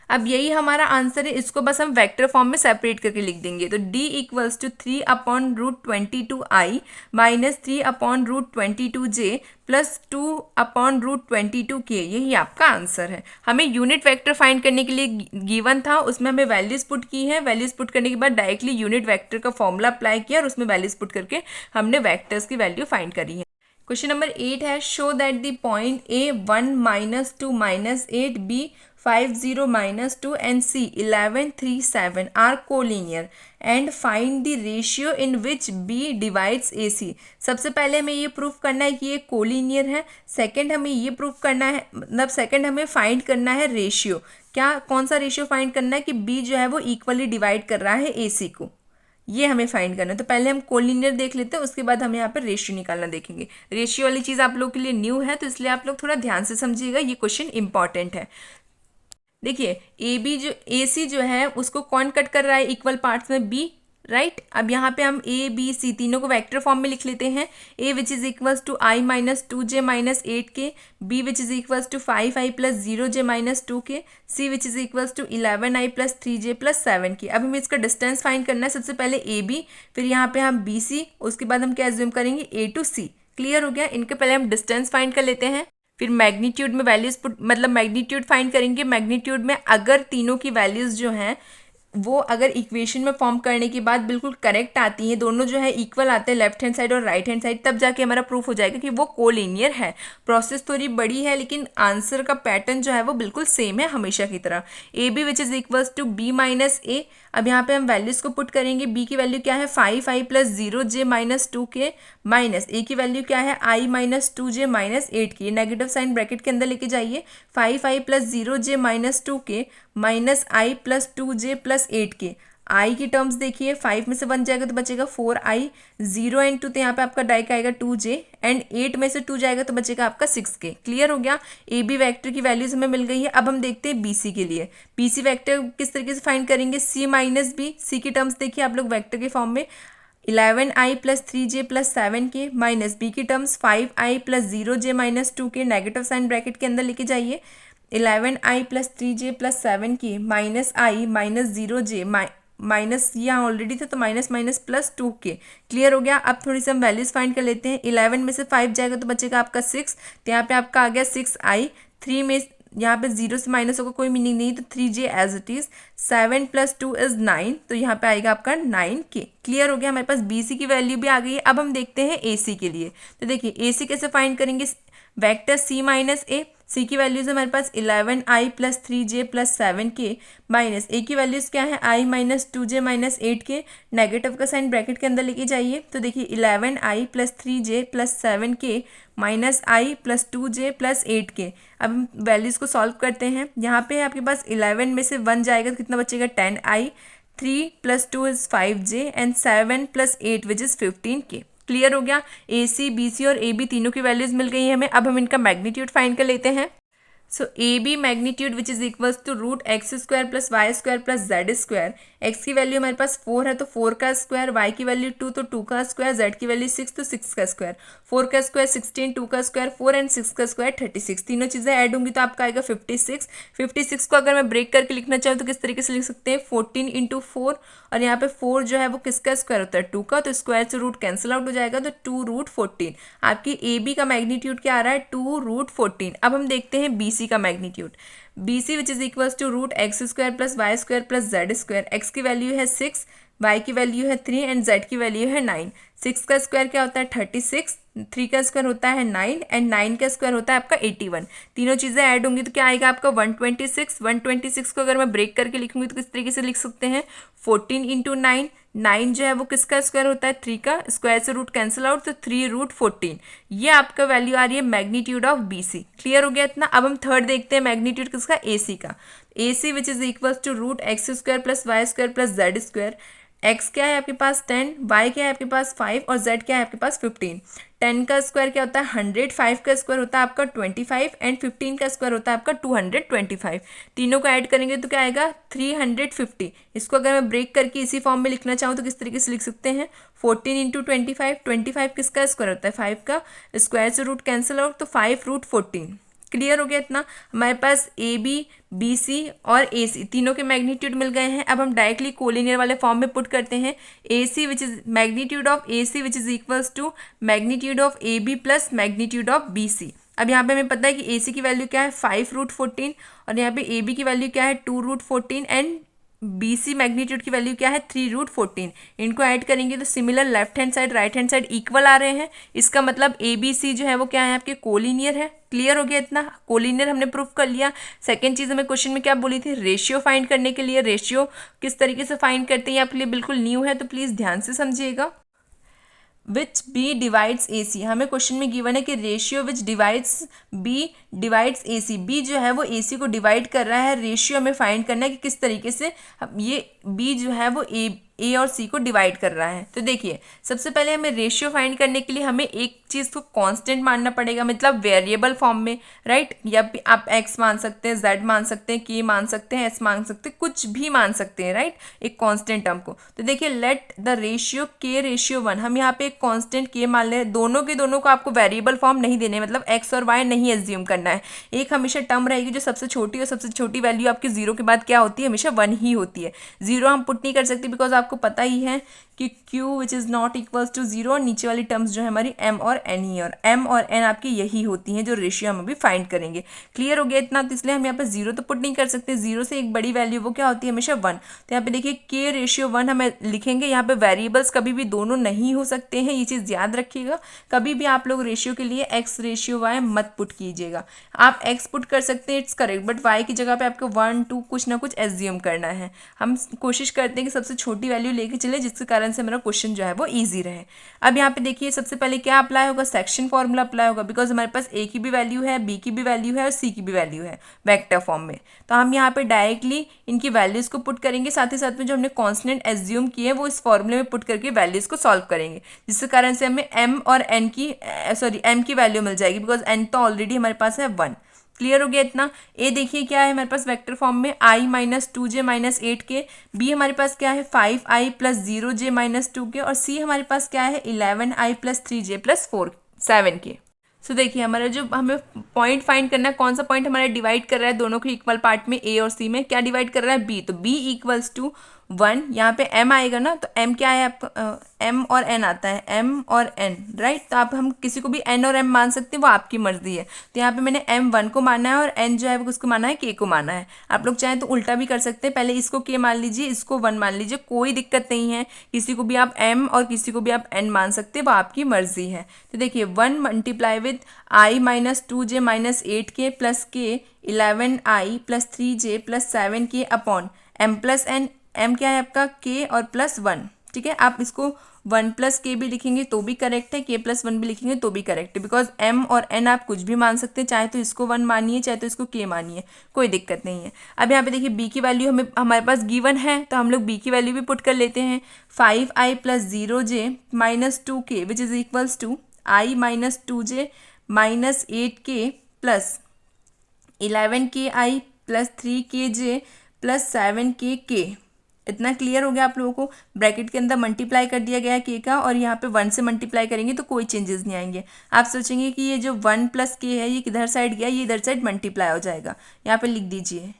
अब यही हमारा आंसर है, इसको बस हम वेक्टर फॉर्म में सेपरेट करके लिख देंगे, तो d = 3/√22i - 3/√22j plus 2/√22k, यही आपका आंसर है। हमें यूनिट वेक्टर फाइंड करने के लिए गिवन था, उसमें हमें वैल्यूज पुट की है, वैल्यूज पुट करने के बाद डायरेक्टली यूनिट वेक्टर का फॉर्मूला अप्लाई किया और उसमें वैल्यूज पुट करके हमने वेक्टर्स की वैल्यू फाइंड करी है। क्वेश्चन नंबर 8 है, show that the point a 1 - 2 - 8, b 5 0 - 2 and c 11 3 7 are collinear and find the ratio in which b divides ac। सबसे पहले हमें ये प्रूफ करना है कि ये कोलिनियर है, सेकंड हमें ये प्रूफ करना है, मतलब सेकंड हमें फाइंड करना है रेशियो, क्या कौन सा रेशियो फाइंड करना है कि b जो है वो इक्वली डिवाइड कर रहा है ac को, ये हमें फाइंड करना है। तो पहले हम कोलिनियर देख लेते हैं, उसके बाद हम यहाँ पर रेशियो निकालना देखेंगे। रेशियो वाली चीज़ आप लोग के लिए न्यू है तो इसलिए आप लोग थोड़ा ध्यान से समझिएगा, ये क्वेश्चन इंपॉर्टेंट है। देखिए ए सी जो है उसको कौन कट कर रहा है इक्वल पार्ट्स में, बी, राइट। अब यहाँ पे हम ए बी सी तीनों को वेक्टर फॉर्म में लिख लेते हैं, a which is equals to i - 2j - 8k, b which is equals to 5i + 0j - 2k, c which is equals to 11i + 3j + 7k। अब हमें इसका डिस्टेंस फाइंड करना है, सबसे पहले ए बी, फिर यहाँ पे हम बी सी, उसके बाद हम क्या एज्यूम करेंगे a to c। क्लियर हो गया। इनके पहले हम डिस्टेंस फाइंड कर लेते हैं, फिर मैग्नीट्यूड में वैल्यूज मतलब मैग्नीट्यूड फाइंड करेंगे। मैग्नीट्यूड में अगर तीनों की वैल्यूज जो हैं वो अगर इक्वेशन में फॉर्म करने के बाद बिल्कुल करेक्ट आती हैं, दोनों जो है इक्वल आते हैं लेफ्ट हैंड साइड और राइट हैंड साइड, तब जाके हमारा प्रूफ हो जाएगा कि वो कोलिनियर है। प्रोसेस थोड़ी बड़ी है लेकिन आंसर का पैटर्न जो है वो बिल्कुल सेम है हमेशा की तरह। A B which is equals to b - a। अब यहाँ पे हम वैल्यूज को पुट करेंगे, b की वैल्यू क्या है 5i + 0j - 2k, minus a की वैल्यू क्या है i - 2j - 8k, negative sign bracket के अंदर लेके जाइए, 5i + 0j - 2k minus i + 2j + 8k। i की टर्म्स देखिए, 5 में से 1 जाएगा तो बचेगा 4i, 0 एंड 2 तो यहाँ पे आपका डायरेक्ट आएगा 2j एंड 8 में से 2 जाएगा तो बचेगा आपका 6k। क्लियर हो गया। ए बी वैक्टर की वैल्यूज हमें मिल गई है। अब हम देखते हैं बी सी के लिए, बी सी वैक्टर किस तरीके से फाइंड करेंगे, c - b। सी की टर्म्स देखिए आप लोग वैक्टर के फॉर्म में, 11i + 3j + 7k minus B की terms 5i + 0j - 2k, negative sign bracket के अंदर लेके जाइए, 11i + 3j + 7k minus i - 0j minus यहाँ ऑलरेडी था तो minus minus plus 2k। Clear हो गया। अब थोड़ी सी हम वैल्यूज फाइंड कर लेते हैं, 11 में से 5 जाएगा तो बचेगा आपका 6, तो यहाँ पे आपका आ गया 6i, 3 में यहाँ पे 0 से माइनस होगा कोई मीनिंग नहीं तो 3j एज इट इज, 7 + 2 = 9, तो यहाँ पे आएगा आपका 9k। क्लियर हो गया। हमारे पास bc की वैल्यू भी आ गई है। अब हम देखते हैं ac के लिए, तो देखिए ac कैसे फाइंड करेंगे, वेक्टर c - a, c की वैल्यूज है हमारे पास 11i + 3j + 7k minus a की वैल्यूज क्या है i - 2j - 8k, नेगेटिव का साइन ब्रैकेट के अंदर लेके जाइए, तो देखिए 11i + 3j + 7k minus i + 2j + 8k। अब हम वैल्यूज को सॉल्व करते हैं, यहाँ पे आपके पास 11 में से 1 जाएगा तो कितना बचेगा 10i, 3 + 2 is 5J and 7 + 8 which is 15K। Clear हो गया। AC, BC और AB तीनों की वैल्यूज मिल गई है हमें। अब हम इनका मैग्नीट्यूड फाइंड कर लेते हैं। So AB magnitude which is equals to √x² + y² + z²। x की वैल्यू हमारे पास 4 है तो 4 का स्क्वायर, y की वैल्यू 2 तो 2 का स्क्वायर, z की वैल्यू 6 तो 6 का स्क्वायर। 4 का स्क्वायर 16, 2 का स्क्वायर 4 एंड 6 का स्क्वायर 36। तीनों चीज़ें ऐड होंगी तो आपका आएगा 56। 56 को अगर मैं ब्रेक करके लिखना चाहूँ तो किस तरीके से लिख सकते हैं, 14 × 4, और यहाँ पे 4 जो है वो किसका स्क्वायर होता है, 2 का, तो स्क्वायर से रूट कैंसिल आउट हो जाएगा तो 2√14। आपकी AB का मैग्नीट्यूड क्या आ रहा है, 2√14। अब हम देखते हैं BC का magnitude. BC which is equals to √x² + y² + z²। x की वैल्यू है 6, y की वैल्यू है 3 एंड z की वैल्यू है 9। 6 का स्क्वायर क्या होता है 36, 3 का स्क्वायर होता है 9 एंड 9 का स्क्वायर होता है आपका 81। तीनों चीज़ें ऐड होंगी तो क्या आएगा आपका 126। 126 को अगर मैं ब्रेक करके लिखूंगी तो किस तरीके से लिख सकते हैं, 14 × 9। 9 जो है वो किसका स्क्वायर होता है, 3 का, स्क्वायर से रूट कैंसिल आउट तो 3√14। ये आपका वैल्यू आ रही है मैग्नीट्यूड ऑफ BC। क्लियर हो गया इतना। अब हम थर्ड देखते हैं मैग्नीट्यूड किसका, AC का। AC which is equals to √x² + y² + z²। x क्या है आपके पास 10, y क्या है आपके पास 5 और z क्या है आपके पास 15। 10 का स्क्वायर क्या होता है 100, 5 का स्क्वायर होता है आपका 25 एंड 15 का स्क्वायर होता है आपका 225। तीनों को ऐड करेंगे तो क्या आएगा 350। इसको अगर मैं ब्रेक करके इसी फॉर्म में लिखना चाहूँ तो किस तरीके से लिख सकते हैं, 14 × 25। 25 किसका स्क्वायर होता है 5 का, स्क्वायर से रूट कैंसिल आउट तो 5√14। क्लियर हो गया इतना। हमारे पास AB, BC और AC तीनों के मैग्नीट्यूड मिल गए हैं। अब हम डायरेक्टली कोलिनियर वाले फॉर्म में पुट करते हैं। AC which is magnitude of AC which is equals to magnitude of AB + magnitude of BC। अब यहाँ पे हमें पता है कि AC की वैल्यू क्या है 5√14 और यहाँ पे AB की वैल्यू क्या है 2√14 एंड BC मैग्नीट्यूड की वैल्यू क्या है 3√14। इनको ऐड करेंगे तो similar left hand side right hand side equal आ रहे हैं। इसका मतलब ABC जो है वो क्या है आपके कोलिनियर है। क्लियर हो गया इतना। कोलिनियर हमने प्रूफ कर लिया। सेकंड चीज़ हमें क्वेश्चन में क्या बोली थी, रेशियो फाइंड करने के लिए। रेशियो किस तरीके से फाइंड करते हैं आपके लिए बिल्कुल न्यू है तो प्लीज़ ध्यान से समझिएगा। विच B डिवाइड्स AC, हमें क्वेश्चन में गिवन है कि ratio which divides B divides AC। B जो है वो AC को डिवाइड कर रहा है। रेशियो हमें फाइंड करना है कि किस तरीके से ये B जो है वो A और C को डिवाइड कर रहा है। तो देखिए सबसे पहले हमें रेशियो फाइंड करने के लिए हमें एक चीज़ को कांस्टेंट मानना पड़ेगा, मतलब वेरिएबल फॉर्म में, राइट। या आप x मान सकते हैं, z मान सकते हैं, k मान सकते हैं, s मान सकते हैं, कुछ भी मान सकते हैं, राइट, एक कांस्टेंट टर्म को। तो देखिए लेट द रेशियो k/1, हम यहाँ पे एक कांस्टेंट k मान ले। दोनों के दोनों को आपको वेरिएबल फॉर्म नहीं देने, मतलब x और y नहीं एज्यूम करना है। एक हमेशा टर्म रहेगी जो सबसे छोटी, और सबसे छोटी वैल्यू आपकी 0 के बाद क्या होती है, हमेशा 1 ही होती है। 0 हम पुट नहीं कर सकते बिकॉज आपको पता ही है कि Q which is not equals to 0, और नीचे वाली टर्म्स जो है हमारी M और N ही है, और M और N आपकी यही होती हैं जो रेशियो हम अभी फाइंड करेंगे। क्लियर हो गया इतना। तो इसलिए हम यहाँ पे 0 तो पुट नहीं कर सकते। 0 से एक बड़ी वैल्यू वो क्या होती है, हमेशा 1। तो यहाँ पे देखिए k/1 हमें लिखेंगे। यहाँ पे वेरिएबल्स कभी भी दोनों नहीं हो सकते हैं, ये चीज़ याद रखिएगा। कभी भी आप लोग रेशियो के लिए x/y मत पुट कीजिएगा। आप x पुट कर सकते हैं, इट्स करेक्ट, बट y की जगह पे आपको 1, 2 कुछ ना कुछ एज्यूम करना है। हम कोशिश करते हैं कि सबसे छोटी वैल्यू लेके चले, जिसके कारण से मेरा क्वेश्चन जो है वो ईजी रहे। अब यहाँ पे देखिए सबसे पहले क्या अप्लाई होगा, सेक्शन फॉर्मूला अप्लाई होगा, बिकॉज हमारे पास A की भी वैल्यू है, B की भी वैल्यू है और C की भी वैल्यू है वेक्टर फॉर्म में। तो हम यहाँ पे डायरेक्टली इनकी वैल्यूज को पुट करेंगे, साथ ही साथ में जो हमने कॉन्स्टेंट एज्यूम किए वो इस फॉर्मूले में पुट करके वैल्यूज को सॉल्व करेंगे, जिसके कारण से हमें M और N की M की वैल्यू मिल जाएगी, बिकॉज N तो ऑलरेडी हमारे पास है 1। क्लियर हो गया इतना। ए देखिए क्या है हमारे पास वेक्टर फॉर्म में I - 2j - 8k। बी हमारे पास क्या है 5i + 0j - 2k, और सी हमारे पास क्या है 11i + 3j + 7k। सो देखिए हमारा जो हमें पॉइंट फाइंड करना है, कौन सा पॉइंट हमारा डिवाइड कर रहा है दोनों को इक्वल पार्ट में, ए और सी में, क्या डिवाइड कर रहा है बी। तो बी इक्वल्स टू 1, यहाँ पे m आएगा ना, तो m क्या है आपका, m और n आता है, m और n, राइट। तो आप हम किसी को भी n और m मान सकते हैं, वो आपकी मर्जी है। तो यहाँ पे मैंने m 1 को माना है और n जो है वो किसको माना है, k को माना है। आप लोग चाहें तो उल्टा भी कर सकते हैं, पहले इसको k मान लीजिए, इसको 1 मान लीजिए, कोई दिक्कत नहीं है। किसी को भी आप m और किसी को भी आप n मान सकते हैं, वो आपकी मर्जी है। तो देखिए 1 multiply with I - 2j - 8k + k 11i + 3j + 7k upon m + n। m क्या है आपका k और +1, ठीक है। आप इसको 1 प्लस के भी लिखेंगे तो भी करेक्ट है, k+1 भी लिखेंगे तो भी करेक्ट है, बिकॉज m और n आप कुछ भी मान सकते हैं, चाहे तो इसको 1 मानिए चाहे तो इसको k मानिए, कोई दिक्कत नहीं है। अब यहाँ पे देखिए b की वैल्यू हमारे पास गिवन है तो हम लोग b की वैल्यू भी पुट कर लेते हैं। 5i + 0j - 2k which is equals to i - 2j - 8k + 11ki + 3kj + 7kk। इतना क्लियर हो गया आप लोगों को। ब्रैकेट के अंदर मल्टीप्लाई कर दिया गया है के का, और यहाँ पे 1 से मल्टीप्लाई करेंगे तो कोई चेंजेस नहीं आएंगे। आप सोचेंगे कि ये जो 1 + k है ये किधर साइड गया, ये इधर साइड मल्टीप्लाई हो जाएगा। यहाँ पे लिख दीजिए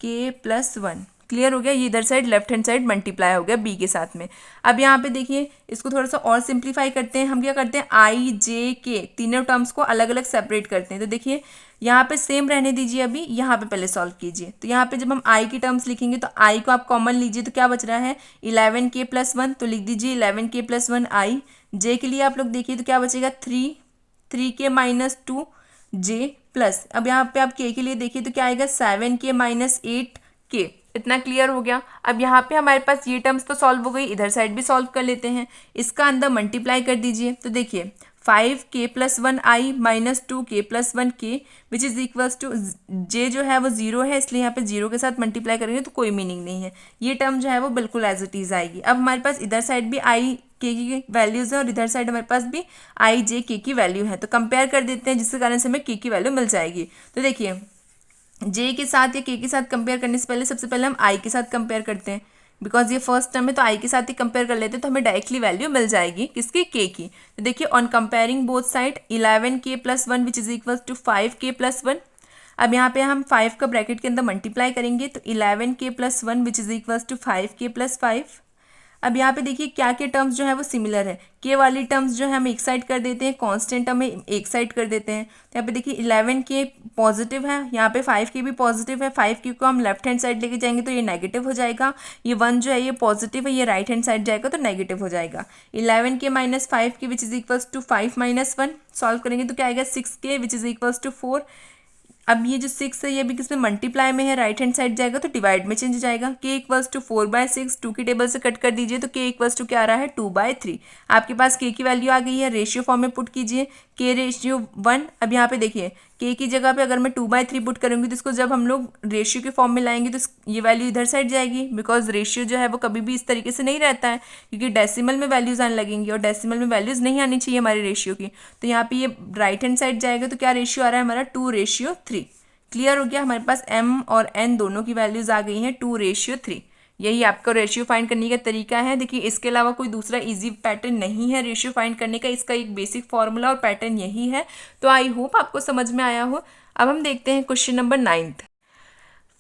k+1। क्लियर हो गया, ये इधर side left hand side multiply हो गया b के साथ में। अब यहाँ पे देखिए इसको थोड़ा सा और सिंप्लीफाई करते हैं। हम क्या करते हैं, i j k तीनों टर्म्स को अलग अलग सेपरेट करते हैं। तो देखिए यहाँ पे सेम रहने दीजिए, अभी यहाँ पे पहले सॉल्व कीजिए। तो यहाँ पे जब हम i की टर्म्स लिखेंगे तो i को आप कॉमन लीजिए तो क्या बच रहा है 11k+1, तो लिख दीजिए 11k+1 i। j के लिए आप लोग देखिए तो क्या बचेगा 3k - 2j प्लस, अब यहाँ पे आप k के लिए देखिए तो क्या आएगा 7k - 8k। इतना क्लियर हो गया। अब यहाँ पे हमारे पास ये टर्म्स तो सॉल्व हो गई, इधर साइड भी सॉल्व कर लेते हैं। इसका अंदर मल्टीप्लाई कर दीजिए तो देखिए 5k+1 i - 2k+1 k which is equals to j जो है वो 0 है, इसलिए यहाँ पे 0 के साथ मल्टीप्लाई करेंगे तो कोई मीनिंग नहीं है। ये टर्म जो है वो बिल्कुल एज इट इज आएगी। अब हमारे पास इधर साइड भी i k की वैल्यूज है और इधर साइड हमारे पास भी i j k की वैल्यू है, तो कंपेयर कर देते हैं जिसके कारण से हमें k की वैल्यू मिल जाएगी। तो देखिए j के साथ या k के साथ कंपेयर करने से पहले सबसे पहले हम i के साथ कंपेयर करते हैं, बिकॉज ये फर्स्ट टर्म है तो i के साथ ही कंपेयर कर लेते हैं तो हमें डायरेक्टली वैल्यू मिल जाएगी किसकी, k की। तो देखिए on comparing both side 11k+1 which is equal to 5k+1। अब यहाँ पे हम 5 का ब्रैकेट के अंदर मल्टीप्लाई करेंगे तो 11k+1 which is equal to 5k+5। अब यहाँ पे देखिए क्या क्या टर्म्स जो है वो सिमिलर है, के वाली टर्म्स जो है हम एक साइड कर देते हैं, कांस्टेंट हम एक साइड कर देते हैं। तो यहाँ पे देखिए 11k पॉजिटिव है, यहाँ पे 5k भी पॉजिटिव है। 5k को हम लेफ्ट हैंड साइड लेके जाएंगे तो ये नेगेटिव हो जाएगा, ये 1 जो है ये पॉजिटिव है, ये राइट हैंड साइड जाएगा तो नेगेटिव हो जाएगा। 11k - 5k which is equals to 5 - 1 solve करेंगे तो क्या आएगा 6k which is equals to 4। अब ये जो 6 है ये भी किसमें मल्टीप्लाई में है, राइट हैंड साइड जाएगा तो डिवाइड में चेंज हो जाएगा। k इक्वल्स टू 4/6, 2 की टेबल से कट कर दीजिए तो k इक्वल्स टू क्या आ रहा है 2/3। आपके पास k की वैल्यू आ गई है, रेशियो फॉर्म में पुट कीजिए k/1। अब यहाँ पे देखिए k की जगह पे अगर मैं 2/3 पुट करूँगी तो इसको जब हम लोग रेशियो के फॉर्म में लाएंगे तो ये वैल्यू इधर साइड जाएगी, बिकॉज रेशियो जो है वो कभी भी इस तरीके से नहीं रहता है, क्योंकि डेसिमल में वैल्यूज आने लगेंगी और डेसिमल में वैल्यूज नहीं आनी चाहिए हमारे रेशियो की। तो यहाँ पे ये राइट हैंड साइड जाएगा तो क्या रेशियो आ रहा है हमारा 2/3। क्लियर हो गया, हमारे पास m और n दोनों की वैल्यूज आ गई हैं 2/3। यही आपका रेशियो फाइंड करने का तरीका है। देखिए इसके अलावा कोई दूसरा इजी पैटर्न नहीं है रेशियो फाइंड करने का, इसका एक बेसिक फॉर्मूला और पैटर्न यही है। तो आई होप आपको समझ में आया हो। अब हम देखते हैं question number 9th।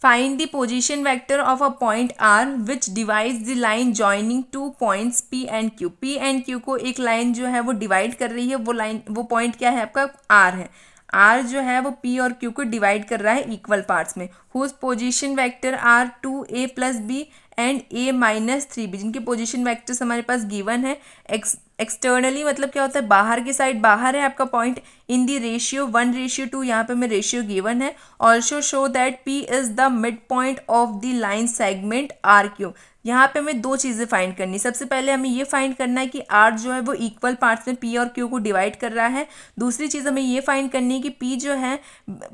Find the position vector of a point r which divides the line joining two points p and q। p and q को एक लाइन जो है वो डिवाइड कर रही है, वो पॉइंट क्या है आपका r है। r जो है वो p और q को डिवाइड कर रहा है इक्वल पार्ट्स में। Whose position vector are 2a + b and a - 3b, जिनके पोजीशन वेक्टर्स हमारे पास गिवन है। एक्सटर्नली मतलब क्या होता है, बाहर की साइड बाहर है आपका पॉइंट, इन दी रेशियो 1/2, यहाँ पे हमें रेशियो गिवन है। Also show that p is the mid point of the line segment R Q. यहाँ पे हमें दो चीज़ें फाइंड करनी। सबसे पहले हमें ये फाइंड करना है कि r जो है वो इक्वल पार्ट्स में p और q को डिवाइड कर रहा है। दूसरी चीज़ हमें ये फाइंड करनी है कि p जो है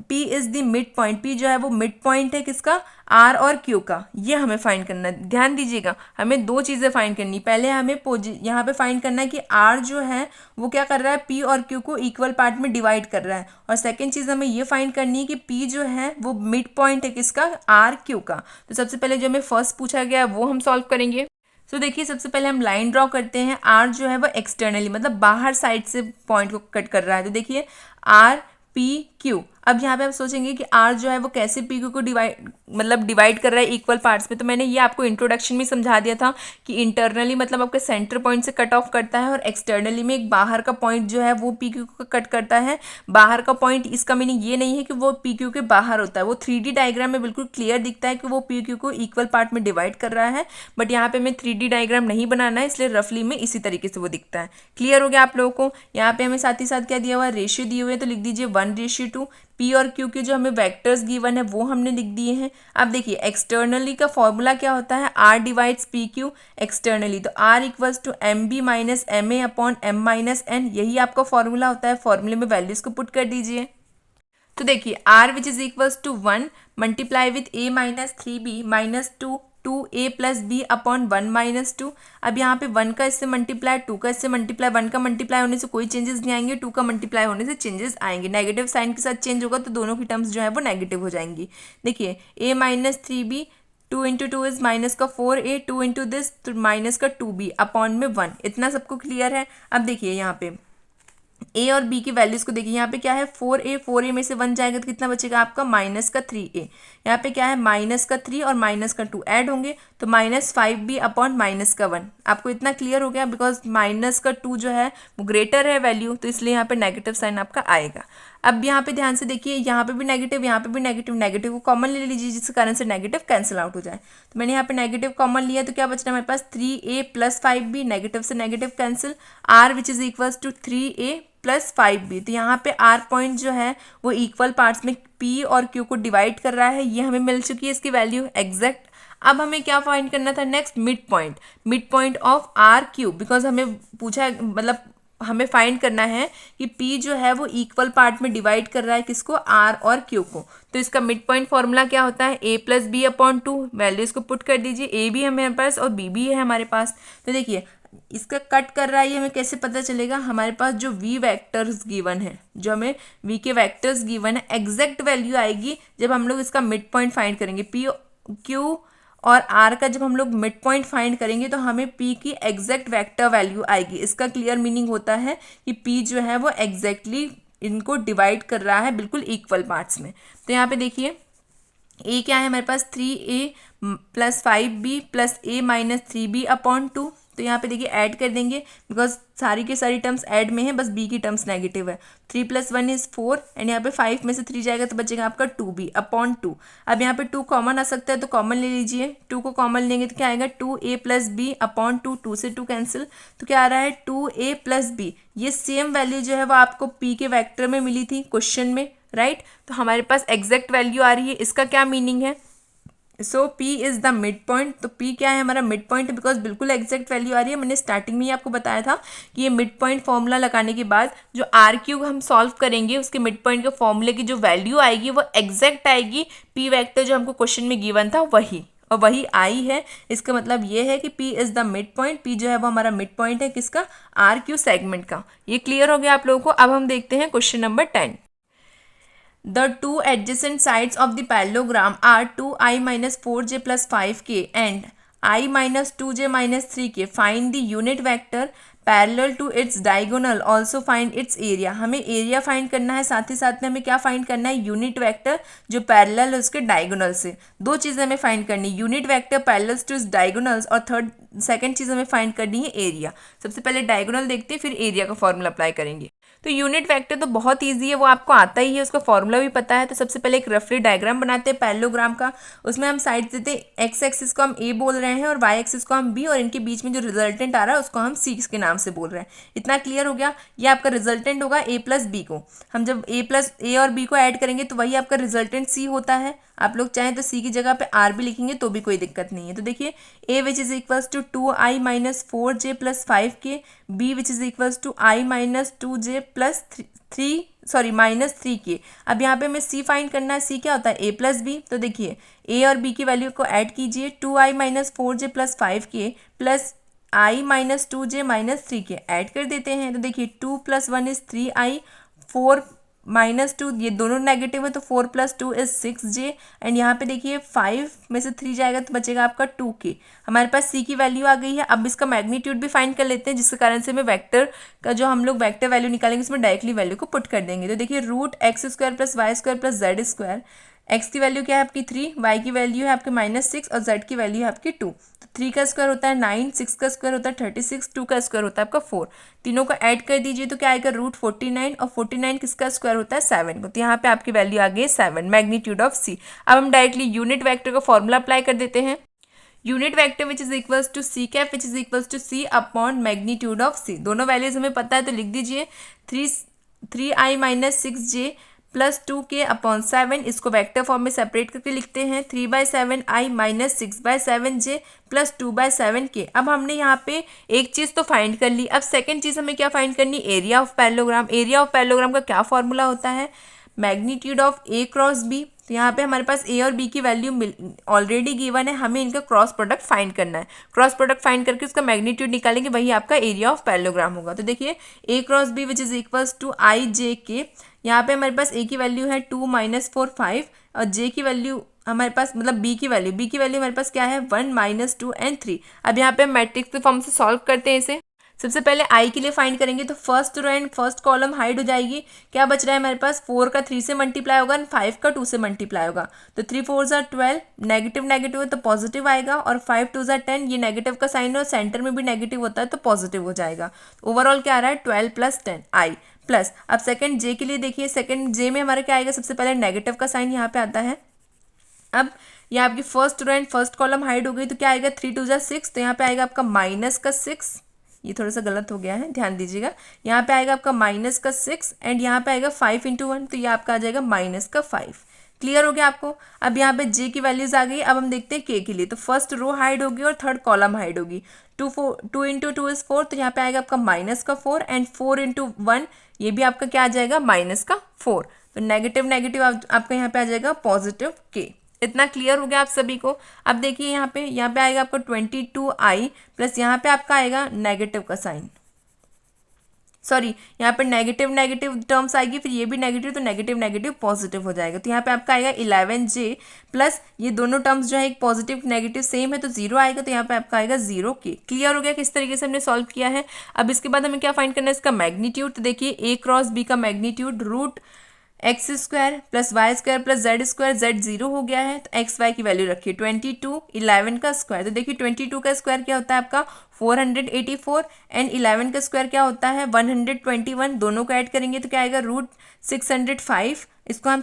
p is the mid point, p जो है वो मिड पॉइंट है किसका, r और q का। ये हमें फाइंड करना है, ध्यान दीजिएगा हमें दो चीज़ें फाइंड करनी। पहले हमें यहाँ पे फाइंड करना है कि r जो है वो क्या कर रहा है, p और q को इक्वल पार्ट में डिवाइड कर रहा है। और सेकेंड चीज़ हमें ये फाइंड करनी है कि p जो है वो मिड पॉइंट है किसका, r q का। तो सबसे पहले जो हमें फर्स्ट पूछा गया वो हम सॉल्व करेंगे। तो देखिए सबसे पहले हम लाइन ड्रॉ करते हैं। r जो है वो एक्सटर्नली मतलब बाहर साइड से पॉइंट को कट कर रहा है। तो देखिए r p q। अब यहाँ पे आप सोचेंगे कि r जो है वो कैसे p q को डिवाइड कर रहा है इक्वल पार्ट्स में। तो मैंने ये आपको इंट्रोडक्शन में समझा दिया था कि इंटरनली मतलब आपके सेंटर पॉइंट से कट ऑफ करता है और एक्सटर्नली में एक बाहर का पॉइंट जो है वो p q को कट करता है। बाहर का पॉइंट, इसका मीनिंग ये नहीं है कि वो p q के बाहर होता है, वो 3D डायग्राम में बिल्कुल क्लियर दिखता है कि वो p q को इक्वल पार्ट में डिवाइड कर रहा है। बट यहाँ पे हमें 3D डायग्राम नहीं बनाना है, इसलिए रफली में इसी तरीके से वो दिखता है। क्लियर हो गया आप लोगों को। यहाँ पे हमें साथ ही साथ क्या दिया हुआ है, रेशियो दिए हुए हैं। तो लिख दीजिए 1/2 टू पी और क्यू के जो हमें वेक्टर्स गिवन है वो हमने लिख दिए हैं। अब देखिए एक्सटर्नली का फॉर्मूला क्या होता है, r divides p q externally, तो r equals to m b minus m a upon m minus n, यही आपका फॉर्मूला होता है। फॉर्मूले में वैल्यूज को पुट कर दीजिए। तो देखिए R which is equals to 1 multiply with A minus 3b minus 2 A plus B upon 1 minus 2। अब यहाँ पे 1 का इससे मल्टीप्लाई, 2 का इससे मल्टीप्लाई, 1 का मल्टीप्लाई होने से कोई चेंजेस नहीं आएंगे, 2 का मल्टीप्लाई होने से चेंजेस आएंगे। नेगेटिव साइन के साथ चेंज होगा तो दोनों की टर्म्स जो है वो नेगेटिव हो जाएंगी। देखिए a minus 3b, 2 into 2 is minus का 4a, 2 इंटू दिस तो माइनस का 2b अपॉन में 1। इतना सबको क्लियर है। अब देखिए यहाँ पे ए और बी की वैल्यूज को देखिए, यहाँ पे क्या है 4a में से 1 जाएगा तो कितना बचेगा आपका माइनस का 3a। यहाँ पे क्या है माइनस का 3 और माइनस का 2 ऐड होंगे तो माइनस 5b अपॉन माइनस का 1। आपको इतना क्लियर हो गया, बिकॉज माइनस का 2 जो है वो ग्रेटर है वैल्यू, तो इसलिए यहाँ पे नेगेटिव साइन आपका आएगा। अब यहाँ पे ध्यान से देखिए, यहाँ पे भी नेगेटिव, यहाँ पे भी नेगेटिव, नेगेटिव को कॉमन ले लीजिए जिसके कारण से नेगेटिव कैंसिल आउट हो जाए। तो मैंने यहाँ पे नेगेटिव कॉमन लिया तो क्या बच रहा है हमारे पास 3a प्लस 5b, नेगेटिव से negative cancel, r which is equals to 3a plus 5b। तो यहाँ पे r पॉइंट जो है वो इक्वल पार्ट्स में p और q को डिवाइड कर रहा है, ये हमें मिल चुकी है इसकी वैल्यू एग्जैक्ट। अब हमें क्या फाइंड करना था next, mid point of R Q, because हमें पूछा मतलब हमें फाइंड करना है कि P जो है वो इक्वल पार्ट में डिवाइड कर रहा है किसको, R और Q को। तो इसका मिड पॉइंट फॉर्मूला क्या होता है, A plus B upon 2, values को पुट कर दीजिए। A भी है हमारे पास और B भी है हमारे पास। तो देखिए इसका कट कर रहा है, ये हमें कैसे पता चलेगा, हमारे पास जो V वैक्टर्स गिवन है, जो हमें V के वैक्टर्स गिवन है, एग्जैक्ट वैल्यू आएगी जब हम लोग इसका मिड पॉइंट फाइंड करेंगे। P Q और R का जब हम लोग मिड पॉइंट फाइंड करेंगे तो हमें P की एग्जैक्ट वेक्टर वैल्यू आएगी। इसका क्लियर मीनिंग होता है कि P जो है वो एग्जैक्टली इनको डिवाइड कर रहा है बिल्कुल इक्वल पार्ट्स में। तो यहाँ पे देखिए A क्या है हमारे पास 3a plus 5b plus a minus 3b upon 2। तो यहाँ पे देखिए ऐड कर देंगे, बिकॉज सारी के सारी टर्म्स ऐड में है, बस b की टर्म्स नेगेटिव है। 3 प्लस 1 इज 4 एंड यहाँ पे 5 में से 3 जाएगा तो बचेगा आपका 2b अपॉन 2। अब यहाँ पे 2 कॉमन आ सकता है तो कॉमन ले लीजिए। 2 को कॉमन लेंगे तो क्या आएगा 2a प्लस बी अपॉन 2, 2 से 2 कैंसिल, तो क्या आ रहा है 2a प्लस बी। ये सेम वैल्यू जो है वो आपको p के वैक्टर में मिली थी क्वेश्चन में, राइट। तो हमारे पास एग्जैक्ट वैल्यू आ रही है। इसका क्या मीनिंग है, सो P is the mid point. तो P क्या है हमारा मिड पॉइंट, बिकॉज बिल्कुल एग्जैक्ट वैल्यू आ रही है। मैंने स्टार्टिंग में ही आपको बताया था कि ये मिड पॉइंट फॉर्मूला लगाने के बाद जो आर क्यू हम सॉल्व करेंगे उसके मिड पॉइंट के फॉर्मूले की जो वैल्यू आएगी वो एग्जैक्ट आएगी, P वेक्टर जो हमको क्वेश्चन में गिवन था वही, और वही आई है। इसका मतलब ये है कि P is the mid point. P जो है वो हमारा मिड पॉइंट है किसका, आर क्यू सेगमेंट का। ये क्लियर हो गया आप लोगों को। अब हम देखते हैं question number 10। The two adjacent sides of the parallelogram are 2i minus 4j plus 5k and I minus 2j minus 3k. Find the unit vector parallel to its diagonal, also find its area. हमें area find करना है, साथ ही साथ में हमें क्या find करना है, यूनिट वेक्टर जो पैरेलल है उसके डायगोनल से। दो चीज़ें हमें फाइंड करनी है, unit vector parallels to its diagonals, और सेकंड चीज़ हमें फाइंड करनी है एरिया। सबसे पहले डायगोनल देखते हैं फिर एरिया का फॉर्मूला अप्लाई करेंगे। तो यूनिट वेक्टर तो बहुत ईजी है, वो आपको आता ही है, उसका फॉर्मूला भी पता है। तो सबसे पहले एक रफली डायग्राम बनाते हैं पैरेललोग्राम का। उसमें हम साइड देते हैं, एक्स एक्सिस को हम ए बोल रहे हैं और वाई एक्सिस को हम बी, और इनके बीच में जो रिजल्टेंट आ रहा है उसको हम सी के नाम से बोल रहे हैं। इतना क्लियर हो गया। ये आपका रिजल्टेंट होगा ए प्लस बी को, हम जब ए और बी को ऐड करेंगे तो वही आपका रिजल्टेंट सी होता है। आप लोग चाहें तो सी की जगह पे आर भी लिखेंगे तो भी कोई दिक्कत नहीं है। तो देखिए a which is equals to 2i minus 4j plus 5k, b which is equals to i minus 2j plus minus 3k। अब यहाँ पे हमें सी फाइंड करना है। सी क्या होता है, ए प्लस बी। तो देखिए ए और बी की वैल्यू को ऐड कीजिए, 2i minus 4j plus 5k plus i minus 2j minus 3k add कर देते हैं। तो देखिए 2 प्लस 1 इज 3i, 4 माइनस 2, ये दोनों नेगेटिव है तो 4 प्लस 2 इज 6j, एंड यहाँ पे देखिए 5 में से 3 जाएगा तो बचेगा आपका 2k। हमारे पास c की वैल्यू आ गई है। अब इसका मैग्नीट्यूड भी फाइंड कर लेते हैं, जिसके कारण से हमें वेक्टर का जो हम लोग वेक्टर वैल्यू निकालेंगे उसमें डायरेक्टली वैल्यू को पुट कर देंगे। तो देखिए root X square plus Y square plus Z square, X की वैल्यू क्या है आपकी 3, वाई की वैल्यू है आपकी -6 और जेड की वैल्यू है आपकी 2। तो 3 का स्क्वायर होता है 9, 6 का स्क्वायर होता है 36, 2 का स्क्वायर होता है आपका 4। तीनों को ऐड कर दीजिए तो क्या आएगा रूट 49, और 49 किसका स्क्वायर होता है 7 को। तो यहाँ पे आपकी वैल्यू आ गई 7, मैग्नीट्यूड ऑफ सी। अब हम डायरेक्टली यूनिट वेक्टर का फॉर्मूला अप्लाई कर देते हैं। Unit vector which is equals to c cap which is equals to c upon magnitude of c. दोनों वैल्यूज हमें पता है तो लिख दीजिए 3i माइनस 6j +2k/7, इसको वेक्टर फॉर्म में सेपरेट करके लिखते हैं 3/7i minus 6/7j plus 2/7k। अब हमने यहाँ पे एक चीज़ तो फाइंड कर ली, अब सेकेंड चीज़ हमें क्या फाइंड करनी, area of parallelogram. Area of parallelogram का क्या फॉर्मूला होता है, magnitude of A cross B. तो यहाँ पे हमारे पास ए और बी की वैल्यू ऑलरेडी गिवन है, हमें इनका क्रॉस प्रोडक्ट फाइंड करना है। क्रॉस प्रोडक्ट फाइंड करके उसका मैग्नीट्यूड निकालेंगे, वही आपका एरिया ऑफ पैरेललोग्राम होगा। तो देखिए a cross b which is equals to i j k. यहाँ पे हमारे पास ए की वैल्यू है 2 - 4 5 और जे की वैल्यू हमारे पास मतलब बी की वैल्यू हमारे पास क्या है 1 - 2 एंड 3। अब यहाँ पे हम मैट्रिक्स के फॉर्म से सॉल्व करते हैं इसे। सबसे पहले आई के लिए फाइंड करेंगे तो first row and first column hide हो जाएगी। क्या बच रहा है हमारे पास, 4 का 3 से मल्टीप्लाई होगा एंड 5 का 2 से मल्टीप्लाई होगा। तो 3 4 ज़ा 12, नेगेटिव नेगेटिव है तो पॉजिटिव आएगा, और 5 2 ज़ा 10, ये नेगेटिव का साइन है और सेंटर में भी नेगेटिव होता है तो पॉजिटिव हो जाएगा। ओवरऑल क्या आ रहा है 12 + 10 आई प्लस। अब सेकंड जे के लिए देखिए, सेकंड जे में हमारा क्या आएगा, सबसे पहले नेगेटिव का साइन यहाँ पे आता है। अब ये आपकी first row and first column hide हो गई तो क्या आएगा 3 2 ज़ा 6, तो यहाँ पे आएगा आपका माइनस का 6, ये थोड़ा सा गलत हो गया है ध्यान दीजिएगा। यहाँ पे आएगा आपका माइनस का 6 एंड यहाँ पे आएगा 5 × 1, तो ये आपका आ जाएगा माइनस का 5। क्लियर हो गया आपको। अब यहाँ पे जे की वैल्यूज आ गई। अब हम देखते हैं के के लिए, तो फर्स्ट रो हाइड होगी और थर्ड कॉलम हाइड होगी। 2 × 2 = 4, तो यहाँ पे आएगा आपका माइनस का 4 एंड 4 × 1, ये भी आपका क्या आ जाएगा माइनस का 4। तो नेगेटिव नेगेटिव आपका यहाँ पे आ जाएगा पॉजिटिव के। इतना क्लियर हो गया आप सभी को। अब देखिए यहाँ पे आएगा आपका 22i प्लस यहाँ पे आपका आएगा नेगेटिव का साइन, सॉरी यहाँ पे नेगेटिव नेगेटिव टर्म्स आएगी, फिर ये भी नेगेटिव, तो नेगेटिव नेगेटिव पॉजिटिव हो जाएगा। तो यहाँ पे आपका आएगा 11j प्लस ये दोनों टर्म्स जो है एक पॉजिटिव नेगेटिव सेम है तो 0 आएगा, तो यहाँ पे आपका आएगा 0k। क्लियर हो गया किस तरीके से हमने सॉल्व किया है। अब इसके बाद हमें क्या फाइंड करना है, इसका मैग्नीट्यूड। तो देखिए a क्रॉस b का magnitude √x² + y² + z², z 0 हो गया है तो x y की वैल्यू रखिए 22, 11 का स्क्वायर। तो देखिए 22 का स्क्वायर क्या होता है आपका 484 एंड 11 का स्क्वायर क्या होता है 121, दोनों को ऐड करेंगे तो क्या आएगा √605। इसको हम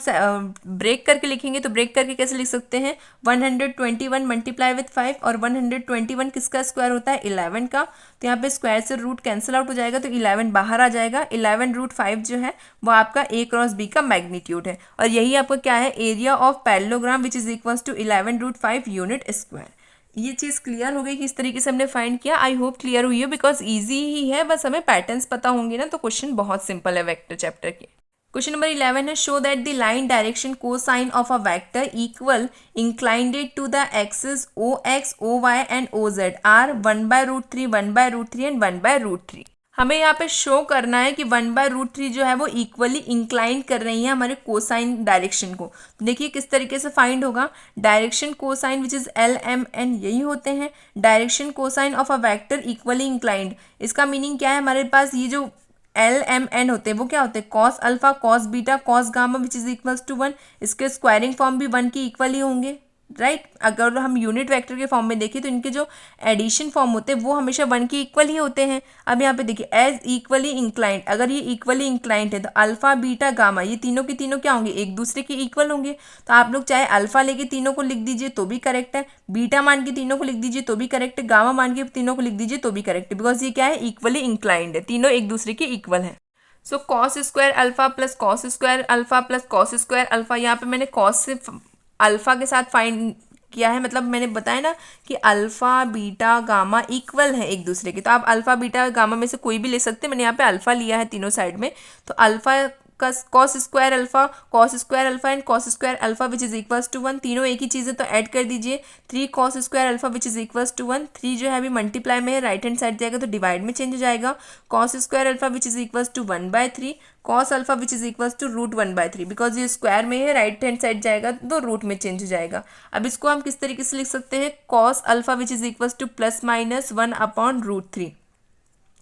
ब्रेक करके लिखेंगे, तो ब्रेक करके कैसे लिख सकते हैं 121 मल्टीप्लाई विथ 5, और 121 किसका स्क्वायर होता है 11 का, तो यहाँ पे स्क्वायर से रूट कैंसिल आउट हो जाएगा तो 11 बाहर आ जाएगा। 11√5 जो है वो आपका a क्रॉस b का मैग्नीट्यूड है, और यही आपका क्या है area of parallelogram which is equals to 11√5 unit square. ये चीज़ क्लियर हो गई किस तरीके से हमने फाइंड किया। आई होप क्लियर हुई है, बिकॉज ईजी ही है, बस हमें पैटर्न्स पता होंगे ना तो क्वेश्चन बहुत सिंपल है वेक्टर चैप्टर के। क्वेश्चन नंबर 11 है, show that the line direction cosine of a vector equal inclined to the axis OX, OY and OZ are 1/√3, 1/√3 and 1/√3। हमें यहाँ पे शो करना है कि 1/√3 जो है वो इक्वली इंक्लाइन कर रही है हमारे कोसाइन डायरेक्शन को। तो देखिए किस तरीके से फाइंड होगा, direction cosine which is LMN यही होते हैं। Direction cosine of a vector equally inclined, इसका मीनिंग क्या है, हमारे पास ये जो LMN होते हैं वो क्या होते हैं cos alpha, cos beta, cos gamma which is equals to 1। इसके स्क्वायरिंग फॉर्म भी 1 के इक्वल ही होंगे, राइट। अगर हम यूनिट वेक्टर के फॉर्म में देखें तो इनके जो एडिशन फॉर्म होते हैं वो हमेशा 1 के इक्वल ही होते हैं। अब यहाँ पे देखिए एज इक्वली इंक्लाइंड, अगर ये इक्वली इंक्लाइंड है तो अल्फा बीटा गामा ये तीनों के तीनों क्या होंगे एक दूसरे के इक्वल होंगे। तो आप लोग चाहे अल्फा लेके तीनों को लिख दीजिए तो भी करेक्ट है, बीटा मान के तीनों को लिख दीजिए तो भी करेक्ट है, गामा मान के तीनों को लिख दीजिए तो भी करेक्ट है, बिकॉज ये क्या है इक्वली इंक्लाइंड है, तीनों एक दूसरे के इक्वल है। So cos square alpha plus cos square alpha plus cos square alpha, यहाँ पे मैंने कॉस से अल्फा के साथ फाइंड किया है, मतलब मैंने बताया ना कि अल्फा बीटा गामा इक्वल है एक दूसरे के, तो आप अल्फा बीटा गामा में से कोई भी ले सकते हैं। मैंने यहाँ पे अल्फा लिया है तीनों साइड में, तो अल्फा का cos square alpha and cos square alpha which is equals to 1, तीनों एक ही चीज़ है तो ऐड कर दीजिए 3 cos square alpha which is equals to 1। 3 जो है अभी मल्टीप्लाई में है, राइट हैंड साइड जाएगा तो डिवाइड में चेंज हो जाएगा। Cos square alpha which is equals to 1/3, cos alpha which is equals to √1/3, because ये स्क्वायर में है राइट हैंड साइड जाएगा तो रूट में चेंज हो जाएगा। अब इसको हम किस तरीके से लिख सकते हैं, cos alpha which is equals to ±1/√3,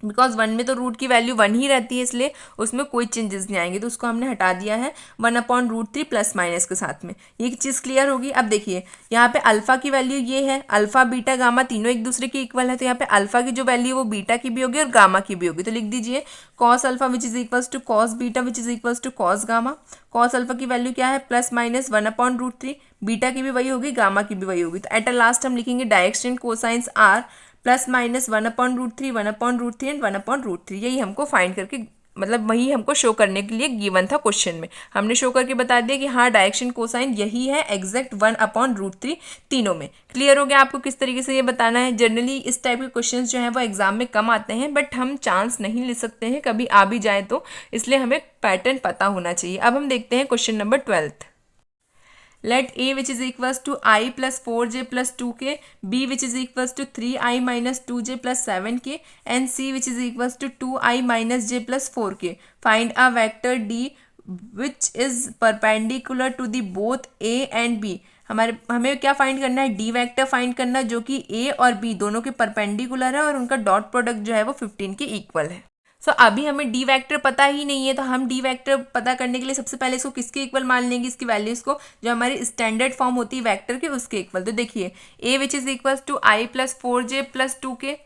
because 1 में तो रूट की वैल्यू 1 ही रहती है इसलिए उसमें कोई चेंजेस नहीं आएंगे, तो उसको हमने हटा दिया है 1/√3 प्लस माइनस के साथ में। ये चीज़ क्लियर होगी। अब देखिए यहाँ पे अल्फा की वैल्यू ये है, अल्फा बीटा गामा तीनों एक दूसरे के इक्वल है, तो यहाँ पे अल्फा की जो वैल्यू वो बीटा की भी होगी और गामा की भी होगी, तो लिख दीजिए cos alpha which is equals to cos beta which is equals to cos gamma. Cos alpha की वैल्यू क्या है ±1/√3, बीटा की भी वही होगी, गामा की भी वही होगी। तो एट लास्ट हम लिखेंगे डायरेक्शन कोसाइंस आर ±1/√3, 1/√3 एंड 1/√3, यही हमको फाइंड करके मतलब वही हमको शो करने के लिए गिवन था क्वेश्चन में। हमने शो करके बता दिया कि हाँ डायरेक्शन कोसाइन यही है एग्जैक्ट 1/√3 तीनों में। क्लियर हो गया आपको किस तरीके से ये बताना है। जनरली इस टाइप के क्वेश्चन जो हैं वो एग्जाम में कम आते हैं, बट हम चांस नहीं ले सकते हैं, कभी आ भी जाए तो, इसलिए हमें पैटर्न पता होना चाहिए। अब हम देखते हैं question number 12। Let a which is equals to I plus 4j plus 2k, b which is equals to 3i minus 2j plus 7k, and c which is equals to 2i minus j plus 4k. Find a vector d which is perpendicular to the both a and b. हमें क्या find करना है, D vector find करना जो कि ए और B दोनों के परपेंडिकुलर है और उनका डॉट प्रोडक्ट जो है वो 15 के इक्वल है। सो अभी हमें डी वेक्टर पता ही नहीं है, तो हम डी वेक्टर पता करने के लिए सबसे पहले इसको किसके इक्वल मान लेंगे, इसकी वैल्यूज को जो हमारी स्टैंडर्ड फॉर्म होती है वेक्टर के उसके इक्वल। तो देखिए a which is equal to i plus 4j plus 2k,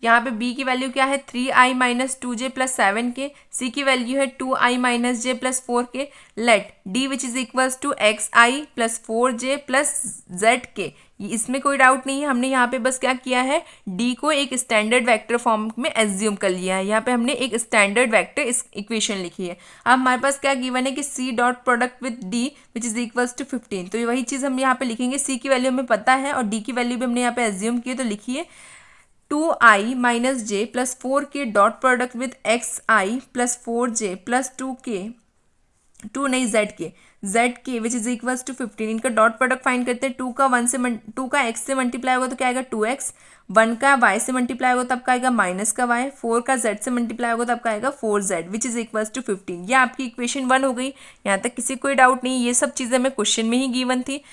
यहाँ पे b की वैल्यू क्या है 3i minus 2j plus 7k, c की वैल्यू है 2i minus j plus 4k। Let d which is equals to xi plus 4j plus zk। इसमें कोई doubt नहीं है, हमने यहाँ पे बस क्या किया है d को एक स्टैंडर्ड वेक्टर फॉर्म में एज्यूम कर लिया है। यहाँ पे हमने एक स्टैंडर्ड वेक्टर इस इक्वेशन लिखी है। अब हमारे पास क्या गिवन है कि c dot product with d which is equals to 15, तो वही चीज़ हम यहाँ पे लिखेंगे। c की वैल्यू हमें पता है और d की वैल्यू भी हमने यहाँ पे एज्यूम की है, तो लिखिए 2i minus j plus 4k dot product with xi plus 4j plus 2k, zk which is equals to 15। इनका डॉट प्रोडक्ट फाइंड करते हैं। 2 का x से मल्टीप्लाई होगा तो क्या आएगा 2x, 1 का y से मल्टीप्लाई होगा तब का आएगा माइनस का y, 4 का z से मल्टीप्लाई होगा तब का आएगा 4z which is equals to 15। ये आपकी इक्वेशन 1 हो गई। यहाँ तक किसी कोई डाउट नहीं, ये सब चीज़ें हमें क्वेश्चन में ही गिवन थी।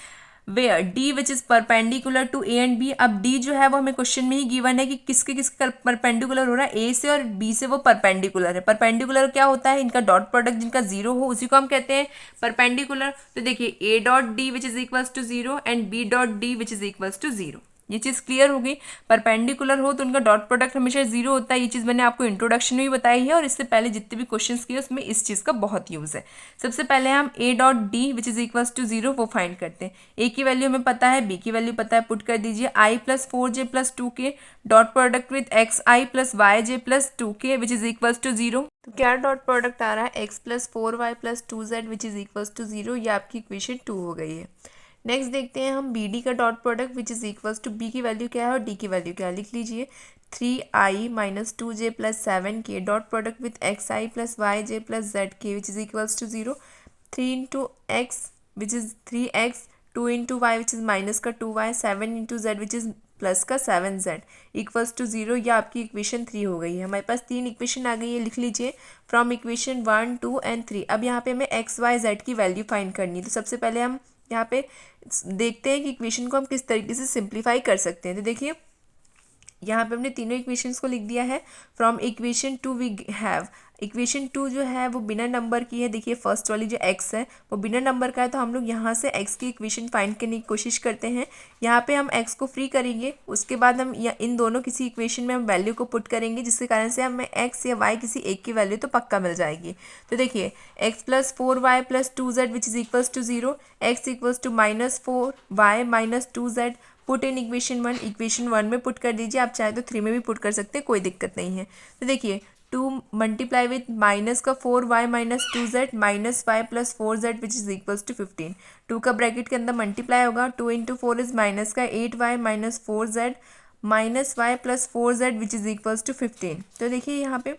Where D which is perpendicular to A and B, अब डी जो है वो हमें क्वेश्चन में ही गिवन है कि किसके किसके परपेंडिकुलर हो रहा है, ए से और बी से वो परपेंडिकुलर है। परपेंडिकुलर क्या होता है, इनका डॉट प्रोडक्ट जिनका जीरो हो उसी को हम कहते हैं परपेंडिकुलर। तो देखिए A dot D which is equals to 0 and B dot D which is equals to 0। ये चीज़ क्लियर हो गई। परपेंडिकुलर हो तो उनका डॉट प्रोडक्ट हमेशा 0 होता है। ये चीज़ मैंने आपको इंट्रोडक्शन में भी बताई है और इससे पहले जितने भी क्वेश्चंस किए उसमें इस चीज़ का बहुत यूज़ है। सबसे पहले हम a dot D which is equals to 0 वो फाइंड करते हैं। a की वैल्यू हमें पता है, b की वैल्यू पता है, पुट कर दीजिए i plus 4j plus 2k dot product with xi plus yj plus 2k which is equals to 0। तो क्या डॉट प्रोडक्ट आ रहा है x plus 4y plus 2z which is equals to 0। ये आपकी इक्वेशन 2 हो गई है। नेक्स्ट देखते हैं हम बी डी का dot product which is equals to B की वैल्यू क्या है और डी की वैल्यू क्या है। लिख लीजिए 3i minus 2j plus 7k dot product with xi plus yj plus zk which is equals to 0। 3 into X which is 3x, 2 into Y which is minus का 2y, 7 into Z which is plus का 7z equals to 0। ये आपकी equation 3 हो गई है। हमारे पास 3 equation आ गई है, लिख लीजिए फ्रॉम इक्वेशन 1, 2 एंड 3। अब यहाँ पे हमें x, y, z की वैल्यू फाइंड करनी है। तो सबसे पहले हम यहाँ पे देखते हैं कि इक्वेशन को हम किस तरीके से सिंप्लीफाई कर सकते हैं। तो देखिए यहाँ पे हमने तीनों इक्वेशंस को लिख दिया है। From equation 2 we have, equation 2 जो है वो बिना नंबर की है। देखिए फर्स्ट वाली जो x है वो बिना नंबर का है, तो हम लोग यहाँ से x की इक्वेशन फाइंड करने की कोशिश करते हैं। यहाँ पे हम x को फ्री करेंगे, उसके बाद हम इन दोनों किसी इक्वेशन में हम वैल्यू को पुट करेंगे, जिसके कारण से हमें x या y किसी एक की वैल्यू तो पक्का मिल जाएगी। तो देखिए x plus 4y plus 2z which is equals to 0, x equals to minus 4y minus 2z। Put in equation 1, equation 1 में पुट कर दीजिए, आप चाहे तो 3 में भी पुट कर सकते हैं, कोई दिक्कत नहीं है। तो देखिए 2 मल्टीप्लाई विथ माइनस का 4y minus 2z minus y plus 4z which is equals to 15। 2 का ब्रैकेट के अंदर मल्टीप्लाई होगा, 2 इंटू 4 इज माइनस का 8y minus 4z minus y plus 4z which is equals to 15। तो देखिए यहाँ पे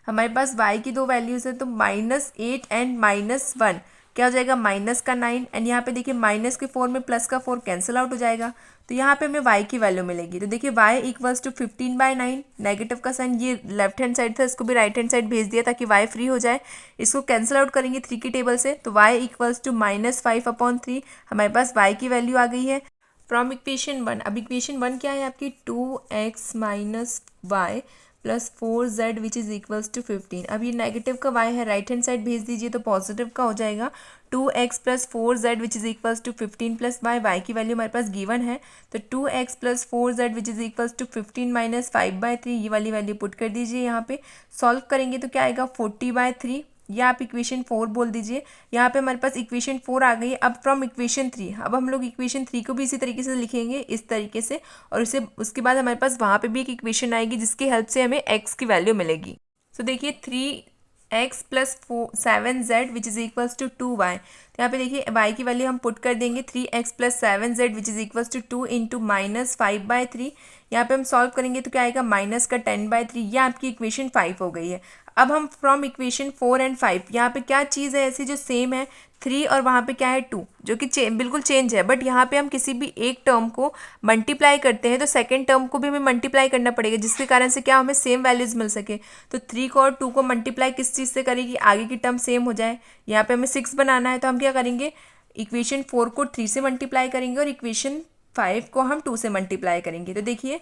हमारे पास y की दो वैल्यूज़ हैं, तो -8 एंड -1 क्या हो जाएगा माइनस का 9, एंड यहाँ पे देखिए माइनस के 4 में प्लस का 4 कैंसिल आउट हो जाएगा, तो यहाँ पे हमें y की वैल्यू मिलेगी। तो देखिए y इक्वल्स टू 15/9, नेगेटिव का साइन ये लेफ्ट हैंड साइड था, इसको भी राइट हैंड साइड भेज दिया ताकि y फ्री हो जाए। इसको कैंसिल आउट करेंगे 3 की टेबल से, तो y इक्वल्स टू -5/3 हमारे पास y की वैल्यू आ गई है। फ्रॉम इक्वेशन 1, अब इक्वेशन 1 क्या है आपकी 2x minus y plus 4z which is equals to 15। अब ये नेगेटिव का y है, राइट हैंड साइड भेज दीजिए तो पॉजिटिव का हो जाएगा 2x plus 4z which is equals to 15 plus y की वैल्यू हमारे पास गिवन है, तो 2x plus 4z which is equals to 15 minus 5/3 ये वाली वैल्यू पुट कर दीजिए। यहाँ पे सॉल्व करेंगे तो क्या आएगा 40/3, या आप इक्वेशन 4 बोल दीजिए। यहाँ पे हमारे पास इक्वेशन 4 आ गई। अब फ्रॉम इक्वेशन 3, अब हम लोग इक्वेशन 3 को भी इसी तरीके से लिखेंगे, इस तरीके से, और उसके बाद हमारे पास वहाँ पे भी एक इक्वेशन आएगी जिसकी हेल्प से हमें x की वैल्यू मिलेगी। तो देखिए 3x plus 7z which is equals to 2y। तो यहाँ पे देखिए y की वैल्यू हम पुट कर देंगे 3x plus 7z which is equals to 2 into -5/3। यहाँ पे हम सॉल्व करेंगे तो क्या आएगा माइनस का 10/3। ये आपकी इक्वेशन 5 हो गई है। अब हम फ्रॉम इक्वेशन 4 एंड 5 यहाँ पे क्या चीज़ है ऐसी जो सेम है 3 और वहाँ पे क्या है 2 जो कि बिल्कुल चेंज है, बट यहाँ पे हम किसी भी एक टर्म को मल्टीप्लाई करते हैं तो सेकंड टर्म को भी हमें मल्टीप्लाई करना पड़ेगा, जिसके कारण से क्या हमें सेम वैल्यूज़ मिल सके। तो 3 को और 2 को मल्टीप्लाई किस चीज़ से करेगी, आगे की टर्म सेम हो जाए। यहाँ पे हमें 6 बनाना है तो हम क्या करेंगे, इक्वेशन 4 को 3 से मल्टीप्लाई करेंगे और इक्वेशन 5 को हम 2 से मल्टीप्लाई करेंगे। तो देखिए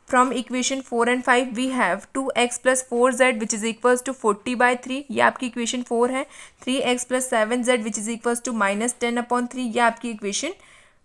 from equation 4 and 5 we have 2x plus 4z which is equals to 40/3, ये आपकी इक्वेशन 4 है। 3x plus 7z which is equals to -10/3, ये आपकी इक्वेशन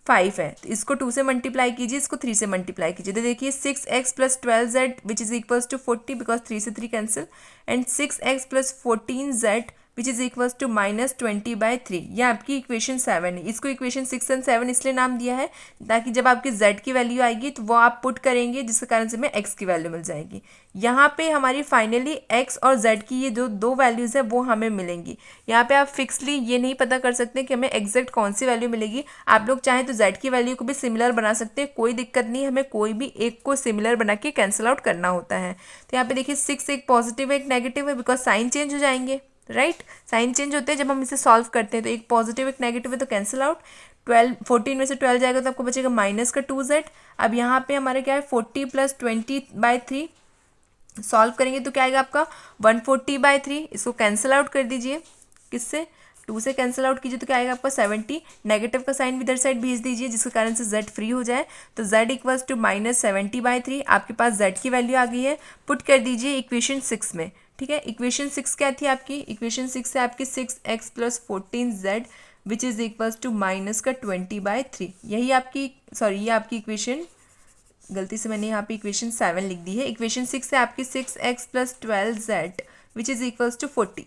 5 है। तो इसको 2 से मल्टीप्लाई कीजिए, इसको 3 से मल्टीप्लाई कीजिए। तो देखिए 6x plus 12z which is equals to 40 because 3 से 3 cancel, and 6x plus 14z which is equals to -20/3, ये आपकी इक्वेशन 7 है। इसको इक्वेशन 6 एंड 7 इसलिए नाम दिया है ताकि जब आपकी z की वैल्यू आएगी तो वो आप पुट करेंगे जिसके कारण से हमें x की वैल्यू मिल जाएगी। यहाँ पे हमारी फाइनली x और z की ये जो दो वैल्यूज़ है वो हमें मिलेंगी। यहाँ पे आप फिक्सली ये नहीं पता कर सकते कि हमें एग्जैक्ट कौन सी वैल्यू मिलेगी। आप लोग चाहें तो z की वैल्यू को भी सिमिलर बना सकते हैं, कोई दिक्कत नहीं, हमें कोई भी एक को सिमिलर बना के कैंसिल आउट करना होता है। तो यहाँ पे देखिए 6 एक पॉजिटिव है एक नेगेटिव है बिकॉज साइन चेंज हो जाएंगे, राइट। साइन चेंज होते हैं जब हम इसे सॉल्व करते हैं, तो एक पॉजिटिव एक नेगेटिव है तो कैंसिल आउट। 14 में से 12 जाएगा तो आपको बचेगा माइनस का 2z। अब यहाँ पे हमारे क्या है 40 प्लस 20/3 सॉल्व करेंगे तो क्या आएगा आपका 140/3। इसको कैंसिल आउट कर दीजिए, किससे 2 से कैंसिल आउट कीजिए तो क्या आएगा आपका 70। नेगेटिव का साइन इधर साइड भेज दीजिए जिसके कारण से z फ्री हो जाए। तो z इक्वल्स टू -70/3, आपके पास z की वैल्यू आ गई है, पुट कर दीजिए इक्वेशन 6 में। ठीक है, इक्वेशन 6 क्या थी आपकी, इक्वेशन 6 है आपकी 6x plus 14z which is equals to -20/3। यही आपकी ये आपकी इक्वेशन, गलती से मैंने यहाँ पे इक्वेशन 7 लिख दी है। इक्वेशन 6 है आपकी 6x plus 12z which is equals to 40।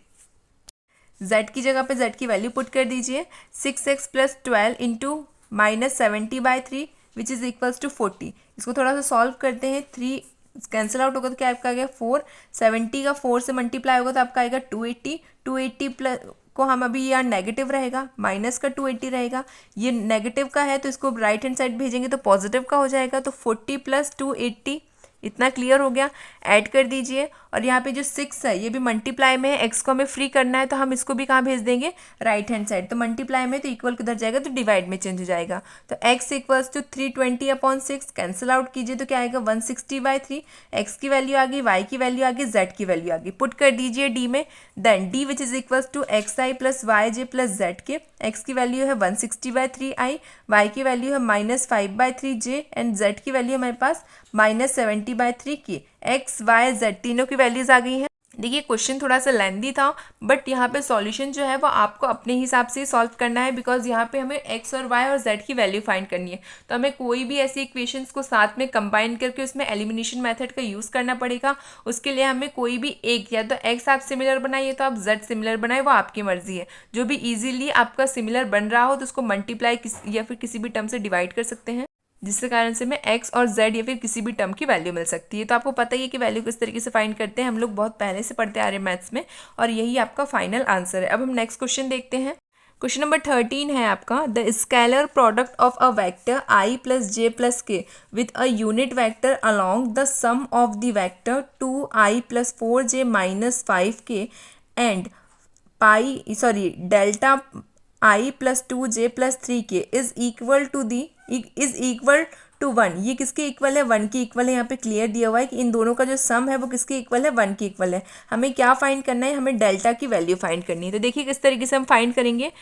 z की जगह पे z की वैल्यू पुट कर दीजिए, 6x plus 12 into -70/3 which is equals to 40। इसको थोड़ा सा सॉल्व करते हैं, 3 कैंसिल आउट होगा तो क्या आपका आ गया 4, 70 का 4 से मल्टीप्लाई होगा तो आपका आएगा 280। 280 प्लस को हम अभी यहाँ नेगेटिव रहेगा, माइनस का 280 रहेगा, ये नेगेटिव का है तो इसको राइट हैंड साइड भेजेंगे तो पॉजिटिव का हो जाएगा। तो 40 प्लस 280, इतना क्लियर हो गया। ऐड कर दीजिए और यहाँ पे जो 6 है ये भी मल्टीप्लाई में है, x को हमें फ्री करना है तो हम इसको भी कहाँ भेज देंगे, राइट हैंड साइड। तो मल्टीप्लाई में तो इक्वल किधर जाएगा तो डिवाइड में चेंज हो जाएगा। तो x equals to 320/6 cancel out कीजिए तो क्या आएगा 160/3। x की वैल्यू आ गई, y की वैल्यू आ गई, z की वैल्यू आ गई, पुट कर दीजिए d में। Then d which is equals to xi plus yj plus z K. x की वैल्यू है 160/3i, y की वैल्यू है -5/3j एंड z की वैल्यू हमारे पास -70/3 की। x y z तीनों की वैल्यूज आ गई हैं। देखिए क्वेश्चन थोड़ा सा लेंदी था बट यहाँ पे सॉल्यूशन जो है वो आपको अपने हिसाब से सॉल्व करना है बिकॉज यहाँ पे हमें x और y और z की वैल्यू फाइंड करनी है। तो हमें कोई भी ऐसी इक्वेशंस को साथ में कंबाइन करके उसमें एलिमिनेशन मेथड का यूज़ करना पड़ेगा। उसके लिए हमें कोई भी एक, या तो x आप सिमिलर बनाइए तो आप z सिमिलर बनाए, वो आपकी मर्जी है। जो भी ईजिली आपका सिमिलर बन रहा हो तो उसको मल्टीप्लाई या फिर किसी भी टर्म से डिवाइड कर सकते हैं, जिसके कारण से हमें x और z या फिर किसी भी टर्म की वैल्यू मिल सकती है। तो आपको पता ही है कि वैल्यू किस तरीके से फाइंड करते हैं, हम लोग बहुत पहले से पढ़ते आ रहे हैं मैथ्स में, और यही आपका फाइनल आंसर है। अब हम नेक्स्ट क्वेश्चन देखते हैं। क्वेश्चन नंबर 13 है आपका, the scalar product of a vector i plus j plus k with a unit vector along the sum of the vector 2i plus 4j minus 5k and delta i plus 2j plus 3k is equal to 1। ये किसके equal है, 1 के equal है। यहाँ पे clear दिया हुआ है कि इन दोनों का जो सम है वो किसके इक्वल है, 1 के इक्वल है। हमें क्या फाइंड करना है, हमें डेल्टा की वैल्यू फाइंड करनी है। तो देखिए किस तरीके से हम फाइंड करेंगे।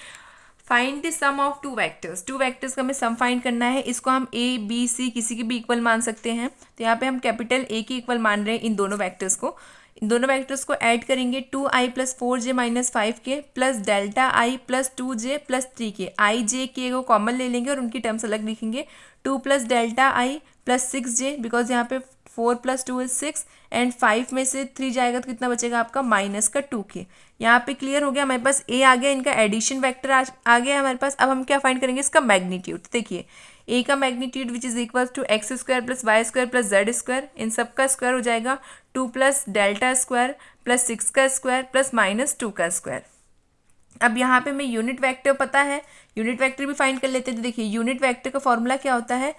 Find the sum of two vectors का हमें सम फाइंड करना है। इसको हम a b c किसी के भी इक्वल मान सकते हैं। तो यहाँ पे हम कैपिटल A के इक्वल मान रहे हैं इन दोनों वेक्टर्स को। इन दोनों वेक्टर्स को ऐड करेंगे 2i plus 4j minus 5k plus delta i plus 2j plus 3k। i j k को कॉमन ले लेंगे और उनकी टर्म्स अलग लिखेंगे। 2 plus delta i plus 6j because यहाँ पे 4 + 2 = 6 एंड 5 में से 3 जाएगा तो कितना बचेगा आपका -2k। यहाँ पे क्लियर हो गया, हमारे पास ए आ गया, इनका एडिशन वेक्टर आ गया हमारे पास। अब हम क्या फाइंड करेंगे, इसका मैग्नीट्यूड। देखिए ए का magnitude which is equal to x² + y² + z², इन सब का स्क्वायर हो जाएगा 2 + δ² + 6 का स्क्वायर + -2 का स्क्वायर। अब यहाँ पे हमें यूनिट वेक्टर पता है, यूनिट वेक्टर भी फाइंड कर लेते हैं। तो देखिए यूनिट वेक्टर का फॉर्मूला क्या होता है,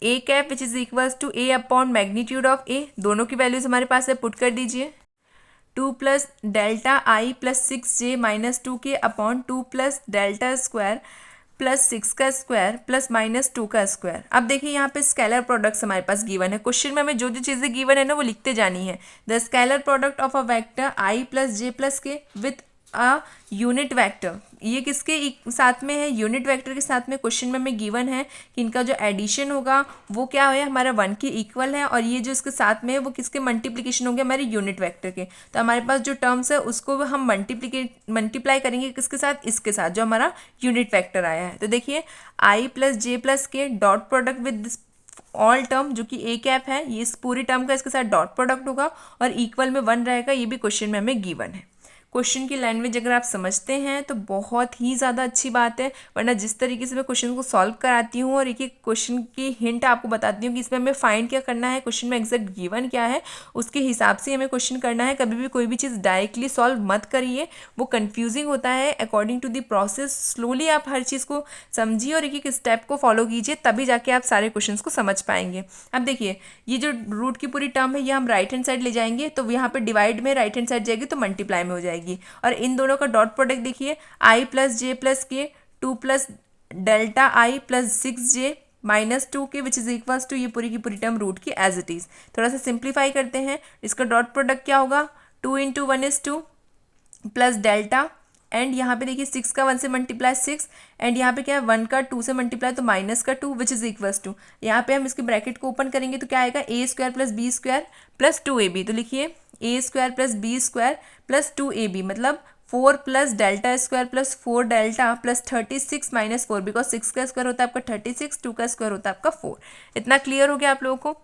a cap which is equal to a upon magnitude of a, दोनों की वैल्यूज हमारे पास है, पुट कर दीजिए। 2 + δi + 6j - 2k अपॉन 2 + δ² + 6 का स्क्वायर + -2 का स्क्वायर। अब देखिए यहाँ पे स्केलर प्रोडक्ट्स हमारे पास गिवन है, क्वेश्चन में हमें जो जो चीज़ें गिवन है ना वो लिखते जानी है। The scalar product of a vector i + j + k with a unit vector, ये किसके साथ में है, यूनिट वेक्टर के साथ में। क्वेश्चन में हमें गिवन है कि इनका जो एडिशन होगा वो क्या है, हमारा 1 के इक्वल है, और ये जो इसके साथ में है वो किसके मल्टीप्लिकेशन होंगे, हमारे यूनिट वेक्टर के। तो हमारे पास जो टर्म्स है उसको हम मल्टीप्लाई करेंगे किसके साथ, इसके साथ जो हमारा यूनिट वेक्टर आया है। तो देखिए i + j + k dot product with all term, जो कि ए कैप है, ये इस पूरी टर्म का इसके साथ डॉट प्रोडक्ट होगा और इक्वल में 1 रहेगा, ये भी क्वेश्चन में हमें गिवन है। क्वेश्चन की लैंग्वेज अगर आप समझते हैं तो बहुत ही ज़्यादा अच्छी बात है, वरना जिस तरीके से मैं क्वेश्चन को सॉल्व कराती हूँ और एक एक क्वेश्चन की हिंट आपको बताती हूँ कि इसमें हमें फाइंड क्या करना है, क्वेश्चन में एग्जैक्ट गिवन क्या है, उसके हिसाब से हमें क्वेश्चन करना है। कभी भी कोई भी चीज़ डायरेक्टली सॉल्व मत करिए, वो कन्फ्यूजिंग होता है। According to the process slowly आप हर चीज़ को समझिए और एक एक स्टेप को फॉलो कीजिए, तभी जाके आप सारे क्वेश्चन को समझ पाएंगे। अब देखिए ये जो रूट की पूरी टर्म है ये हम राइट हैंड साइड ले जाएंगे, तो यहाँ पे डिवाइड में राइट हैंड साइड जाएगी तो मल्टीप्लाई में हो जाएगी, और इन दोनों का डॉट प्रोडक्ट देखिए i + j + k 2 + δi + 6j - 2k which is equals to ये पूरी की पूरी टर्म रूट की एज इट इज। थोड़ा सा सिंप्लीफाई करते हैं, इसका डॉट प्रोडक्ट क्या होगा, 2 × 1 = 2 प्लस डेल्टा, एंड यहाँ पे देखिए 6 का 1 से मल्टीप्लाई 6, एंड यहाँ पे क्या है 1 का 2 से मल्टीप्लाई तो -2 विच इज इक्वल्स टू, यहाँ पे हम इसके ब्रैकेट को ओपन करेंगे तो क्या आएगा a² + b² + 2ab। तो लिखिए a² + b² + 2ab मतलब 4 + δ² + 4 δ + 36 - 4, बिकॉज 6 का स्क्वायर होता है आपका 36, 2 का स्क्वायर होता है आपका 4। इतना क्लियर हो गया आप लोगों को।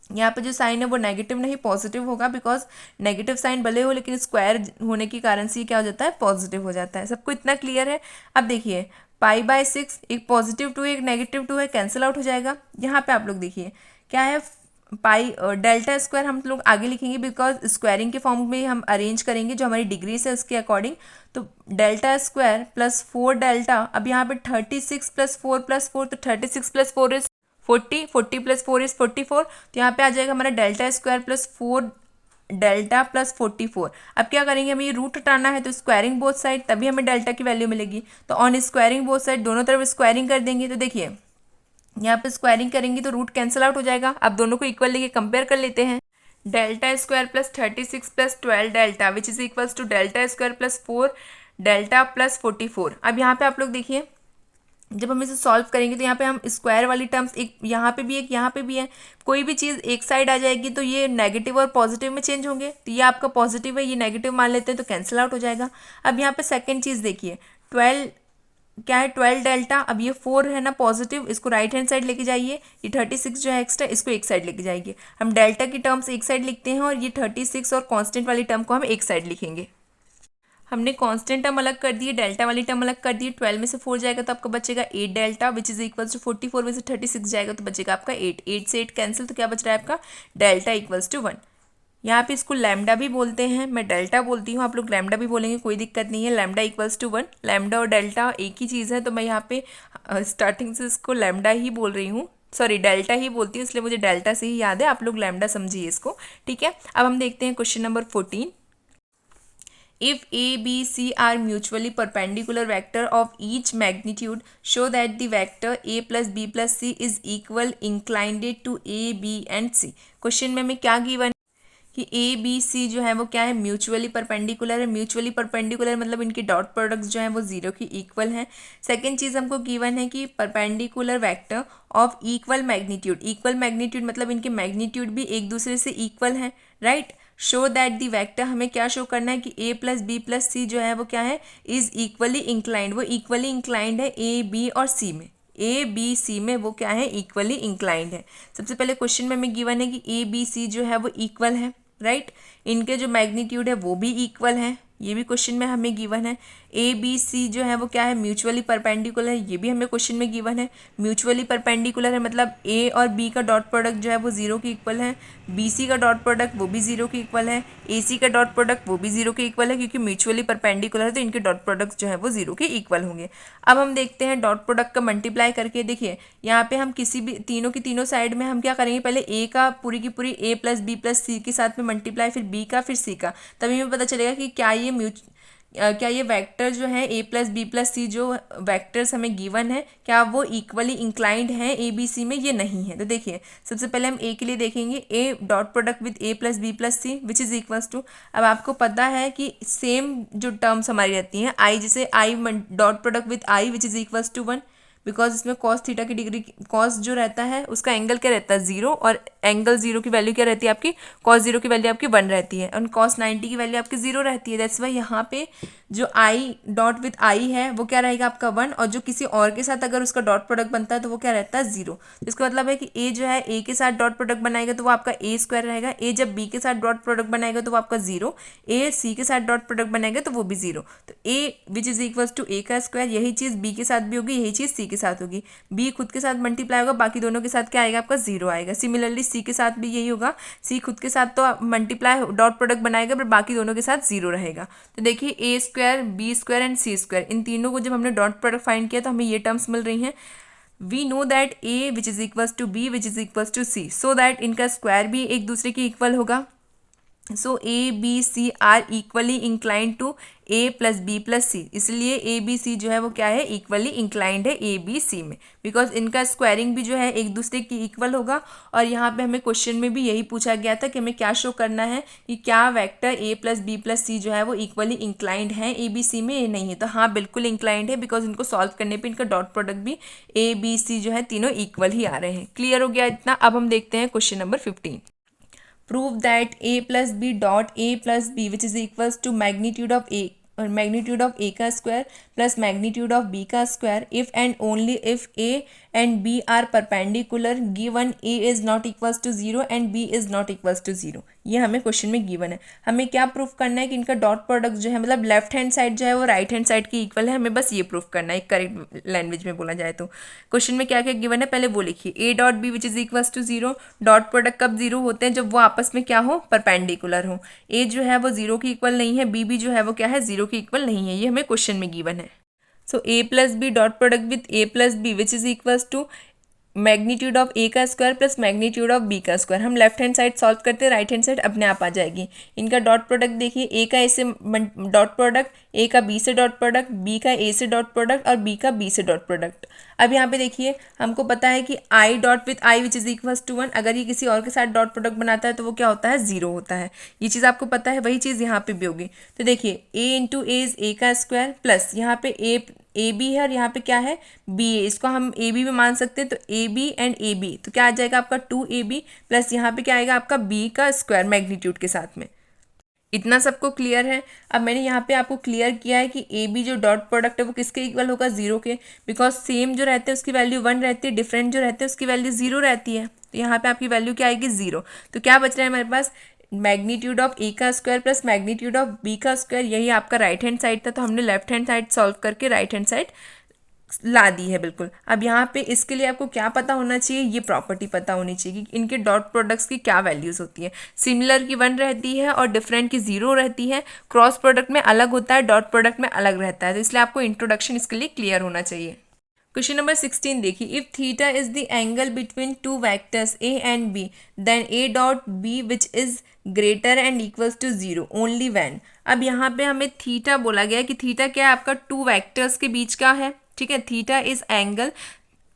यहाँ पे जो साइन है वो नेगेटिव नहीं पॉजिटिव होगा, बिकॉज नेगेटिव साइन भले हो लेकिन स्क्वायर होने के कारण से ये क्या हो जाता है, पॉजिटिव हो जाता है। सबको इतना क्लियर है। अब देखिए π/6, एक +2 एक -2 है, कैंसिल आउट हो जाएगा। यहाँ पे आप लोग देखिए क्या है, δ² हम लोग आगे लिखेंगे बिकॉज स्क्वायरिंग के फॉर्म में हम अरेंज करेंगे जो हमारी डिग्रीज है उसके अकॉर्डिंग। तो δ² + 4 δ, अब यहाँ पे 36 + 4 + 4, तो 36 + 4 इज 40, 40 + 4 इज 44, तो यहाँ पे आ जाएगा हमारा δ² + 4 δ + 44। अब क्या करेंगे, हमें ये रूट हटाना है तो स्क्वायरिंग बोथ साइड, तभी हमें डेल्टा की वैल्यू मिलेगी। तो ऑन स्क्वायरिंग बोथ साइड दोनों तरफ स्क्वायरिंग कर देंगे, तो देखिए यहाँ पे स्क्वायरिंग करेंगे तो रूट कैंसिल आउट हो जाएगा। अब दोनों को इक्वल लेके कंपेयर कर लेते हैं, δ² + 36 + 12 δ विच इज इक्वल्स टू δ² + 4 δ + 44। अब यहाँ पे आप लोग देखिए जब हम इसे सॉल्व करेंगे तो यहाँ पे हम स्क्वायर वाली टर्म्स एक यहाँ पे भी एक यहाँ पे भी है, कोई भी चीज़ एक साइड आ जाएगी तो ये नेगेटिव और पॉजिटिव में चेंज होंगे। तो ये आपका पॉजिटिव है, ये नेगेटिव मान लेते हैं तो कैंसिल आउट हो जाएगा। अब यहाँ पे सेकंड चीज़ देखिए 12 क्या है 12 δ, अब ये 4 है ना पॉजिटिव, इसको राइट हैंड साइड लेके जाइए, ये 36 जो है एक्स्ट्रा इसको एक साइड लेके जाइए। हम डेल्टा की टर्म्स एक साइड लिखते हैं और ये 36 और कांस्टेंट वाली टर्म को हम एक साइड लिखेंगे। हमने कांस्टेंट टर्म अलग कर दिए, डेल्टा वाली टर्म अलग कर दिए। 12 में से 4 जाएगा तो आपका बचेगा 8 δ विच इज इक्वल्स टू 44 में से 36 जाएगा तो बचेगा आपका 8, 8 से 8 कैंसिल, तो क्या बच रहा है आपका δ = 1। यहाँ पे इसको लैम्डा भी बोलते हैं, मैं डेल्टा बोलती हूँ, आप लोग लैम्डा भी बोलेंगे कोई दिक्कत नहीं है। लैम्डा = 1, लैम्डा और डेल्टा एक ही चीज़ है, तो मैं यहाँ पे स्टार्टिंग से इसको लैम्डा ही बोल रही हूँ, सॉरी डेल्टा ही बोलती हूँ, इसलिए मुझे डेल्टा से ही याद है, आप लोग लैम्डा समझिए इसको, ठीक है। अब हम देखते हैं question number 14। If A, B, C are mutually perpendicular vector of each magnitude, show that the vector A + B + C is equal inclined to A, B and C। Question में हमें क्या गिवन कि A, B, C जो है वो क्या है, mutually perpendicular है। म्यूचुअली परपेंडिकुलर मतलब इनके डॉट प्रोडक्ट्स जो हैं वो 0 की इक्वल हैं। सेकंड चीज़ हमको गिवन है कि perpendicular vector of equal magnitude, equal magnitude मतलब इनके मैग्नीट्यूड भी एक दूसरे से इक्वल हैं, right. Show that the vector, हमें क्या शो करना है कि A + B + C जो है वो क्या है, इज इक्वली इंक्लाइंड, वो इक्वली इंक्लाइंड है A, B और C में, ए बी सी में वो क्या है, इक्वली इंक्लाइंड है। सबसे पहले क्वेश्चन में हमें गिवन है कि ए बी सी जो है वो इक्वल है, राइट। इनके जो मैग्नीट्यूड है वो भी इक्वल है, ये भी क्वेश्चन में हमें गिवन है। ए बी सी जो है वो क्या है, म्यूचुअली परपेंडिकुलर है, ये भी हमें क्वेश्चन में गिवन है। म्यूचुअली परपेंडिकुलर है मतलब ए और बी का डॉट प्रोडक्ट जो है वो जीरो के इक्वल है, बी सी का डॉट प्रोडक्ट वो भी जीरो के इक्वल है, ए सी का डॉट प्रोडक्ट वो भी जीरो के इक्वल है, क्योंकि म्यूचुअली परपेंडिकुलर है तो इनके डॉट प्रोडक्ट जो है वो जीरो के इक्वल होंगे। अब हम देखते हैं डॉट प्रोडक्ट का मल्टीप्लाई करके। देखिए यहाँ पे हम किसी भी तीनों की तीनों साइड में हम क्या करेंगे, पहले ए का पूरी की पूरी ए प्लस बी प्लस सी के साथ में मल्टीप्लाई, फिर बी का, फिर सी का, तभी हमें पता चलेगा कि क्या ये वेक्टर जो है ए प्लस बी प्लस सी जो वेक्टर्स हमें गिवन है क्या वो इक्वली इंक्लाइंड हैं ए बी सी में, ये नहीं है। तो देखिए सबसे पहले हम ए के लिए देखेंगे, a dot product with a plus b plus c which is equals to, अब आपको पता है कि सेम जो टर्म्स हमारी रहती हैं आई, जैसे i dot product with i which is equals to 1, because इसमें कॉस थीटा की डिग्री, कॉस जो रहता है उसका एंगल क्या रहता है, जीरो, और एंगल जीरो की वैल्यू क्या रहती है आपकी, कॉस जीरो की वैल्यू आपकी 1 रहती है, और कॉस 90 की वैल्यू आपकी 0 रहती है। दैट्स वाई यहाँ पे जो आई डॉट विथ आई है वो क्या रहेगा आपका 1, और जो किसी और के साथ अगर उसका डॉट प्रोडक्ट बनता है तो वो क्या रहता है 0। इसका मतलब है कि ए जो है ए के साथ डॉट प्रोडक्ट बनाएगा तो वो आपका ए स्क्वायर रहेगा, ए जब बी के साथ डॉट प्रोडक्ट बनाएगा तो वो आपका 0, ए सी के साथ डॉट प्रोडक्ट बनाएगा तो वो भी 0। तो ए विच इज इक्वल्स टू ए का स्क्वायर, यही चीज़ बी के साथ भी होगी, यही चीज़ सी के साथ होगी। बी खुद के साथ मल्टीप्लाई होगा, बाकी दोनों के साथ क्या आएगा आपका 0 आएगा। सिमिलरली सी के साथ भी यही होगा, सी खुद के साथ तो मल्टीप्लाई डॉट प्रोडक्ट बनाएगा पर बाकी दोनों के साथ 0 रहेगा। तो देखिए a square, b square and c square, इन तीनों को जब हमने डॉट प्रोडक्ट फाइंड किया तो हमें ये टर्म्स मिल रही हैं। We know that a which is equals to b which is equals to c, so that इनका स्क्वायर भी एक दूसरे के इक्वल होगा। So a b c are equally inclined to a plus b plus c, इसलिए a b सी जो है वो क्या है, इक्वली इंक्लाइंड है ए बी सी में, बिकॉज इनका स्क्वायरिंग भी जो है एक दूसरे की इक्वल होगा। और यहाँ पे हमें क्वेश्चन में भी यही पूछा गया था कि हमें क्या शो करना है कि क्या vector a plus b plus c जो है वो इक्वली इंक्लाइंड है ए बी सी में, ये नहीं है। तो हाँ बिल्कुल इंक्लाइंड है, बिकॉज इनको सॉल्व करने पर इनका डॉट प्रोडक्ट भी ए बी सी जो है तीनों इक्वल ही आ रहे हैं। क्लियर हो गया इतना। अब हम देखते हैं question number 15। Prove that a plus b dot a plus b which is equals to magnitude of a or magnitude of a का square plus magnitude of b का square if and only if a and b are perpendicular given a is not equals to 0 and b is not equals to 0। ये हमें question में given है। हमें क्या proof करना है कि इनका डॉट प्रोडक्ट जो है मतलब लेफ्ट हैंड साइड जो है वो राइट हैंड साइड की इक्वल है, हमें बस ये प्रूफ करना है करेक्ट लैंग्वेज में बोला जाए तो। क्वेश्चन में क्या क्या गिवन है पहले वो लिखिए, a dot b which is equals to 0, dot product कब 0 होते हैं, जब वो आपस में क्या हो, परपेंडिकुलर हो। ए जो है वो 0 की इक्वल नहीं है, बी भी जो है वो क्या है 0 की इक्वल नहीं है, ये हमें क्वेश्चन में गिवन है। So a plus b dot product with a plus b which is equals to magnitude of a का square plus magnitude of b का स्क्वायर। हम लेफ्ट हैंड साइड सॉल्व करते हैं, राइट हैंड साइड अपने आप आ जाएगी। इनका डॉट प्रोडक्ट देखिए, ए का ए से डॉट प्रोडक्ट, ए का बी से डॉट प्रोडक्ट, बी का ए से डॉट प्रोडक्ट और बी का बी से डॉट प्रोडक्ट। अब यहाँ पे देखिए हमको पता है कि i dot with i which is equals to 1, अगर ये किसी और के साथ डॉट प्रोडक्ट बनाता है तो वो क्या होता है 0 होता है। ये चीज़ आपको पता है, वही चीज़ यहाँ पे भी होगी। तो देखिए a into A is a का स्क्वायर प्लस यहाँ पे ए बी है और यहाँ पे क्या है बी ए, इसको हम ए बी भी मान सकते हैं। तो a b and A b तो क्या आ जाएगा आपका 2ab प्लस यहाँ पे क्या आएगा आपका बी का स्क्वायर मैग्नीट्यूड के साथ में। इतना सबको क्लियर है। अब मैंने यहाँ पे आपको क्लियर किया है कि ए बी जो डॉट प्रोडक्ट है वो किसके इक्वल होगा 0 के, बिकॉज सेम जो रहते हैं उसकी वैल्यू 1 रहती है, डिफरेंट जो रहते हैं उसकी वैल्यू 0 रहती है। तो यहाँ पे आपकी वैल्यू क्या आएगी 0। तो क्या बच रहा है हमारे पास, मैग्नीट्यूड ऑफ ए का square plus magnitude of b का स्क्वायर, यही आपका राइट हैंड साइड था। तो हमने लेफ्ट हैंड साइड सॉल्व करके राइट हैंड साइड ला दी है बिल्कुल। अब यहाँ पे इसके लिए आपको क्या पता होना चाहिए, ये प्रॉपर्टी पता होनी चाहिए कि इनके डॉट प्रोडक्ट्स की क्या वैल्यूज़ होती है। सिमिलर की 1 रहती है और डिफरेंट की 0 रहती है। क्रॉस प्रोडक्ट में अलग होता है, डॉट प्रोडक्ट में अलग रहता है। तो इसलिए आपको इंट्रोडक्शन इसके लिए क्लियर होना चाहिए। क्वेश्चन नंबर 16 देखिए, if theta is the angle between two vectors a and b then a dot b which is greater and equals to 0 only when. अब यहाँ पे हमें थीटा बोला गया कि थीटा क्या है आपका टू वेक्टर्स के बीच का है, ठीक है। Theta is angle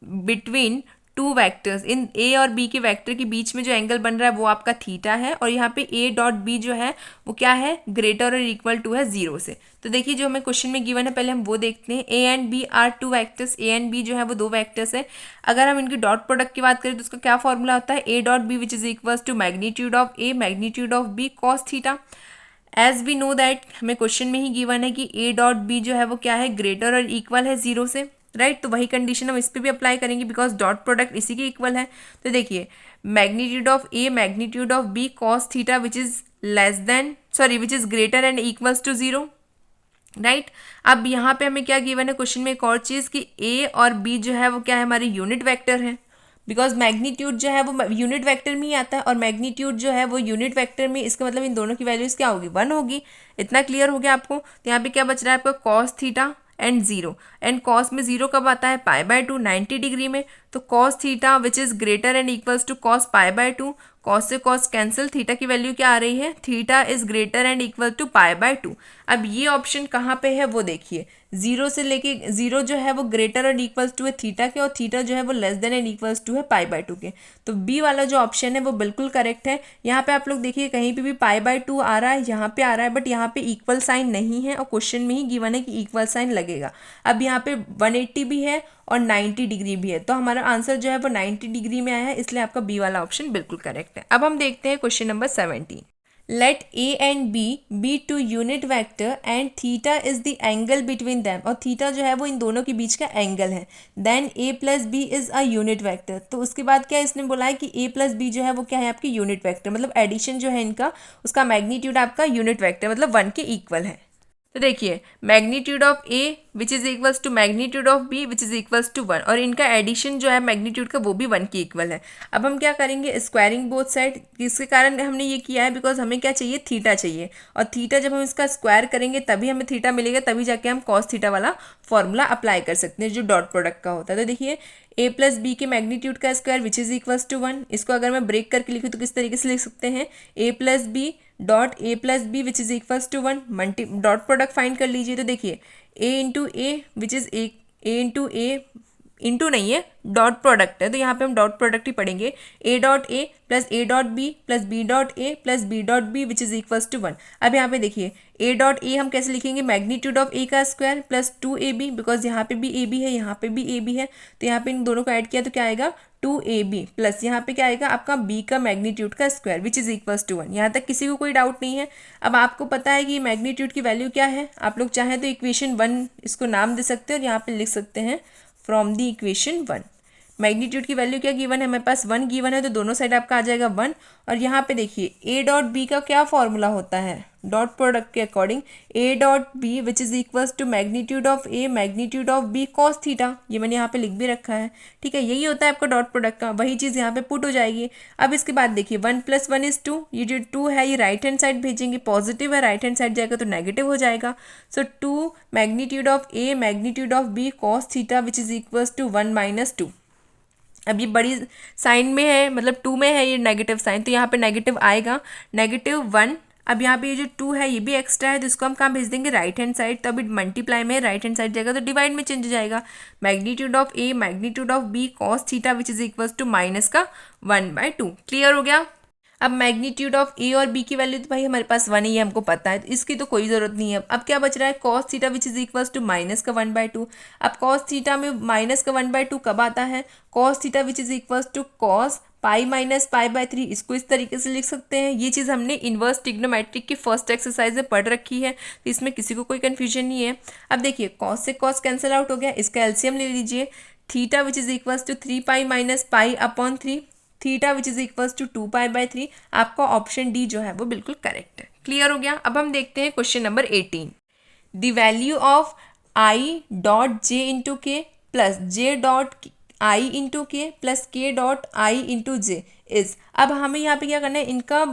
between two vectors, इन ए और बी के वेक्टर के बीच में जो एंगल बन रहा है वो आपका थीटा है। और यहाँ पे ए डॉट बी जो है वो क्या है, ग्रेटर और इक्वल टू है 0 से। तो देखिए जो हमें क्वेश्चन में गिवन है पहले हम वो देखते हैं। A and b are two vectors, a and b जो है वो 2 वेक्टर्स है। अगर हम इनकी डॉट प्रोडक्ट की बात करें तो उसका क्या फॉर्मूला होता है, a dot b which is equals to magnitude of a magnitude of b cos theta. As we know that हमें क्वेश्चन में ही गिवन है कि ए डॉट बी जो है वो क्या है, ग्रेटर और इक्वल है 0 से। राइट। तो वही कंडीशन हम इस पर भी अप्लाई करेंगे बिकॉज डॉट प्रोडक्ट इसी के इक्वल है। तो देखिए magnitude of a magnitude of b cos theta which is which is greater and equals to 0, right. अब यहाँ पे हमें क्या गिवन है क्वेश्चन में, एक और चीज़ कि ए और बी जो है वो क्या है, हमारे यूनिट वेक्टर है। बिकॉज मैग्नीट्यूड जो है वो यूनिट वेक्टर में ही आता है और मैग्नीट्यूड जो है वो यूनिट वेक्टर में, इसका मतलब इन दोनों की वैल्यूज क्या होगी, 1 होगी। इतना क्लियर हो गया आपको। तो यहाँ पे क्या बच रहा है आपका cos theta and 0, and cos में 0 कब आता है, π/2 90 डिग्री में। तो cos theta which is greater and equals to cos π/2, cos से कॉस कैंसिल, थीटा की वैल्यू क्या आ रही है, theta is greater and equal to π/2। अब ये ऑप्शन कहाँ पे है वो देखिए, 0 से लेके 0 जो है वो ग्रेटर और इक्वल्स टू है थीटा के, और थीटा जो है वो less than and equals to है π/2 के। तो बी वाला जो ऑप्शन है वो बिल्कुल करेक्ट है। यहाँ पे आप लोग देखिए कहीं पे भी π/2 आ रहा है, यहाँ पे आ रहा है, बट यहाँ पे इक्वल साइन नहीं है और क्वेश्चन में ही गिवन है कि इक्वल साइन लगेगा। अब यहाँ पे 180 भी है और 90 डिग्री भी है, तो हमारा आंसर जो है वो 90 डिग्री में आया है, इसलिए आपका बी वाला ऑप्शन बिल्कुल करेक्ट है। अब हम देखते हैं question number 17। Let a and b two unit vector and theta is the angle between them, और थीटा जो है वो इन दोनों के बीच का एंगल है। Then a plus b is a unit vector. तो उसके बाद क्या इसने बोला है कि ए प्लस बी जो है वो क्या है आपकी यूनिट वेक्टर, मतलब एडिशन जो है इनका, उसका मैग्नीट्यूड आपका यूनिट वेक्टर मतलब 1 के इक्वल है। तो देखिए magnitude of a which is equals to magnitude of b which is equals to 1, और इनका एडिशन जो है मैग्नीट्यूड का वो भी 1 के इक्वल है। अब हम क्या करेंगे, स्क्वायरिंग बोथ साइड। इसके कारण हमने ये किया है बिकॉज हमें क्या चाहिए, थीटा चाहिए, और थीटा जब हम इसका स्क्वायर करेंगे तभी हमें थीटा मिलेगा, तभी जाके हम कॉस थीटा वाला फॉर्मूला अप्लाई कर सकते हैं जो डॉट प्रोडक्ट का होता है। तो देखिए ए प्लस बी के मैग्नीट्यूड का square which is equals to 1, इसको अगर मैं ब्रेक करके लिखूँ तो किस तरीके से लिख सकते हैं, a plus b dot a plus b which is equals to 1, dot product find कर लीजिए। तो देखिए a into a which is a into a, into नहीं है, डॉट प्रोडक्ट है, तो यहाँ पे हम डॉट प्रोडक्ट ही पढ़ेंगे, a dot a plus a dot b plus b dot a plus b dot b which is equals to 1। अब यहाँ पे देखिए ए डॉट ए हम कैसे लिखेंगे, मैग्नीट्यूड ऑफ ए का स्क्वायर प्लस 2ab, बिकॉज यहाँ पे भी ए बी है, यहाँ पे भी ए बी है, तो यहाँ पे इन दोनों को ऐड किया तो क्या आएगा 2ab, प्लस यहाँ पे क्या आएगा आपका b का मैग्नीट्यूड का square which is equals to 1। यहाँ तक किसी को कोई डाउट नहीं है। अब आपको पता है कि मैग्नीट्यूड की वैल्यू क्या है, आप लोग चाहें तो इक्वेशन 1 इसको नाम दे सकते हैं और यहाँ पे लिख सकते हैं फ्रॉम द इक्वेशन 1। मैग्नीट्यूड की वैल्यू क्या गिवन है, हमारे पास 1 गिवन है, तो दोनों साइड आपका आ जाएगा 1। और यहाँ पे देखिए ए डॉट बी का क्या फॉर्मूला होता है, डॉट प्रोडक्ट के according a dot b which is equals to magnitude of a magnitude of b cos theta, ये मैंने यहाँ पे लिख भी रखा है, ठीक है। यही होता है आपका डॉट प्रोडक्ट का, वही चीज़ यहाँ पे पुट हो जाएगी। अब इसके बाद देखिए 1 + 1 = 2, ये जो 2 है ये राइट हैंड साइड भेजेंगे, पॉजिटिव है, राइट हैंड साइड जाएगा तो नेगेटिव हो जाएगा। So 2 magnitude of a magnitude of b cos theta which is equals to 1 - 2। अब ये बड़ी साइन में है, मतलब 2 में है ये नेगेटिव साइन, तो यहाँ पे नेगेटिव आएगा, -1। अब यहाँ पे ये जो 2 है ये भी एक्स्ट्रा है, तो इसको हम कहाँ भेज देंगे, राइट हैंड साइड। तो अभी मल्टीप्लाई में राइट हैंड साइड जाएगा तो डिवाइड में चेंज हो जाएगा, magnitude of a magnitude of b cos theta which is equals to -1/2। Clear हो गया। अब मैग्नीट्यूड ऑफ ए और बी की वैल्यू तो भाई हमारे पास 1 ही है, हमको पता है, तो इसकी तो कोई ज़रूरत नहीं है। अब क्या बच रहा है, cos theta which is equals to -1/2। अब कॉस थीटा में -1/2 कब आता है, cos theta which is equals to cos pi minus π/3, इसको इस तरीके से लिख सकते हैं। ये चीज़ हमने इन्वर्स ट्रिग्नोमेट्रिक की फर्स्ट एक्सरसाइज में पढ़ रखी है, तो इसमें किसी को कोई कन्फ्यूजन नहीं है। अब देखिए कॉस से कॉस कैंसिल आउट हो गया, इसका एलसीएम ले लीजिए, theta which is equals to 3π - π/3, theta which is equals to 2π/3। आपका ऑप्शन डी जो है वो बिल्कुल करेक्ट है। क्लियर हो गया। अब हम देखते हैं question number 18। The value of i dot j into k plus j dot i into k plus k dot i into j is. अब हमें यहाँ पे क्या करना है, इनका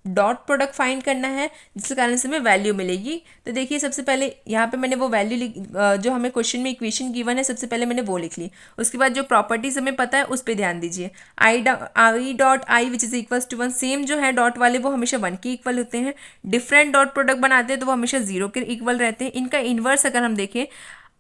डॉट प्रोडक्ट फाइंड करना है, जिसके कारण से हमें वैल्यू मिलेगी। तो देखिए सबसे पहले यहाँ पे मैंने वो वैल्यू जो हमें क्वेश्चन में इक्वेशन गिवन है, सबसे पहले मैंने वो लिख ली। उसके बाद जो प्रॉपर्टीज हमें पता है उस पर ध्यान दीजिए। I dot i which is equals to 1, same जो है डॉट वाले वो हमेशा 1 के इक्वल होते हैं। डिफरेंट डॉट प्रोडक्ट बनाते हैं तो वो हमेशा 0 के इक्वल रहते हैं। इनका इन्वर्स अगर हम देखें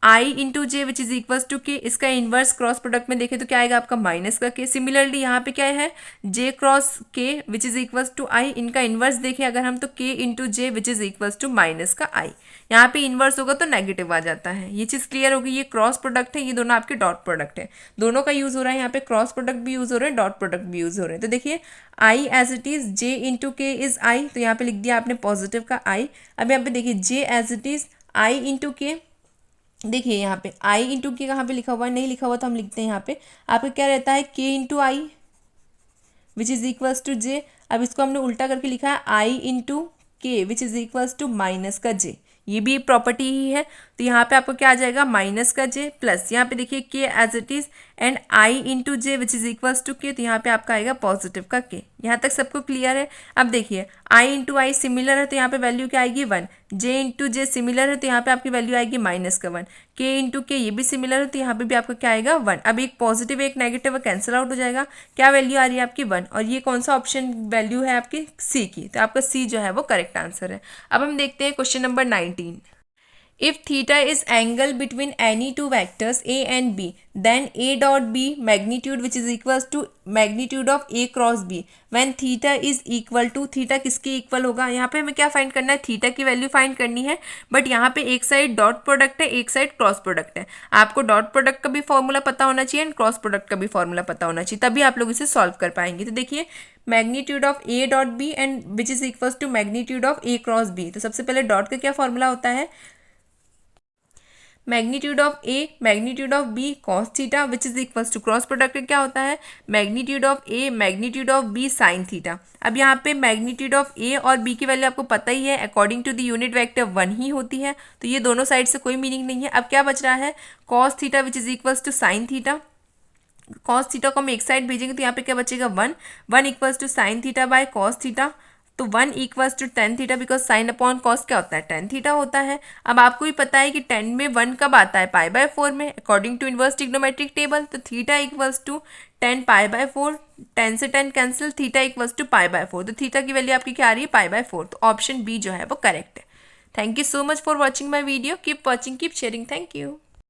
i into j which is equals to k, इसका इन्वर्स क्रॉस प्रोडक्ट में देखें तो क्या आएगा आपका माइनस का के। सिमिलरली यहाँ पे क्या है, j cross k which is equals to i, इनका इन्वर्स देखें अगर हम तो k into j which is equals to minus का आई। यहाँ पे इन्वर्स होगा तो नेगेटिव आ जाता है। ये चीज़ क्लियर होगी। ये क्रॉस प्रोडक्ट है, ये दोनों आपके डॉट प्रोडक्ट है, दोनों का यूज़ हो रहा है। यहाँ पे क्रॉस प्रोडक्ट भी यूज़ हो रहे हैं, डॉट प्रोडक्ट भी यूज़ हो रहे हैं। तो देखिए i as it is j into k is i, तो यहाँ पे लिख दिया आपने पॉजिटिव का आई। अब यहाँ पे देखिए j as it is i into k, देखिए यहाँ पे आई इंटू के कहाँ पे लिखा हुआ है, नहीं लिखा हुआ तो हम लिखते हैं यहाँ पे आपका क्या रहता है k into i which is equals to j. अब इसको हमने उल्टा करके लिखा है i into k which is equals to minus का जे, ये भी एक प्रॉपर्टी ही है। तो यहाँ पे आपको क्या आ जाएगा माइनस का जे प्लस यहाँ पे देखिए k as it is and i into j which is equals to k, तो यहाँ पे आपका आएगा पॉजिटिव का के। यहाँ तक सबको क्लियर है। अब देखिए आई इंटू आई सिमिलर है तो यहाँ पे वैल्यू क्या आएगी 1, जे इंटू जे सिमिलर है तो यहाँ पे आपकी वैल्यू आएगी माइनस का 1, के इंटू के ये भी सिमिलर है तो यहाँ पे भी आपका क्या आएगा 1। अब एक पॉजिटिव एक नेगेटिव कैंसिल आउट हो जाएगा, क्या वैल्यू आ रही है आपकी 1, और ये कौन सा ऑप्शन वैल्यू है आपकी सी की, तो आपका सी जो है वो करेक्ट आंसर है। अब हम देखते हैं question number 19। If theta is angle between any two vectors a and b, then a dot b magnitude which is equals to magnitude of a cross b when theta is equal to, theta किसके equal होगा, यहाँ पे हमें क्या find करना है, theta की value find करनी है। बट यहाँ पे एक साइड डॉट प्रोडक्ट है, एक साइड क्रॉस प्रोडक्ट है। आपको डॉट प्रोडक्ट का भी फॉर्मूला पता होना चाहिए एंड क्रॉस प्रोडक्ट का भी फॉर्मूला पता होना चाहिए, तभी आप लोग इसे सॉल्व कर पाएंगे। तो देखिए magnitude of a dot b and which is equals to magnitude of A cross B. तो सबसे पहले डॉट का क्या फॉर्मूला होता है, magnitude of a magnitude of b cos theta which is equals to cross product क्या होता है magnitude of a magnitude of b sine theta. अब यहाँ पे मैग्नीट्यूड ऑफ ए और बी की वैल्यू आपको पता ही है, according to the unit vector 1 ही होती है, तो ये दोनों साइड से कोई मीनिंग नहीं है। अब क्या बच रहा है cos theta which is equals to sine theta, cos theta को हम एक साइड भेजेंगे तो यहाँ पे क्या बचेगा 1 equals to sine theta by cos theta, तो 1 equals to tan theta because sine upon cos क्या होता है टेन थीटा होता है। अब आपको भी पता है कि 10 में 1 कब आता है पाई बाय 4 में according to inverse trigonometric table, तो theta equals to 10 pi by 4, 10 से 10 cancel, theta equals to pi by 4, तो थीटा की वैल्यू आपकी क्या आ रही है पाई बाय 4, तो ऑप्शन बी जो है वो करेक्ट है। Thank you so much for watching my video, keep watching keep sharing, thank you.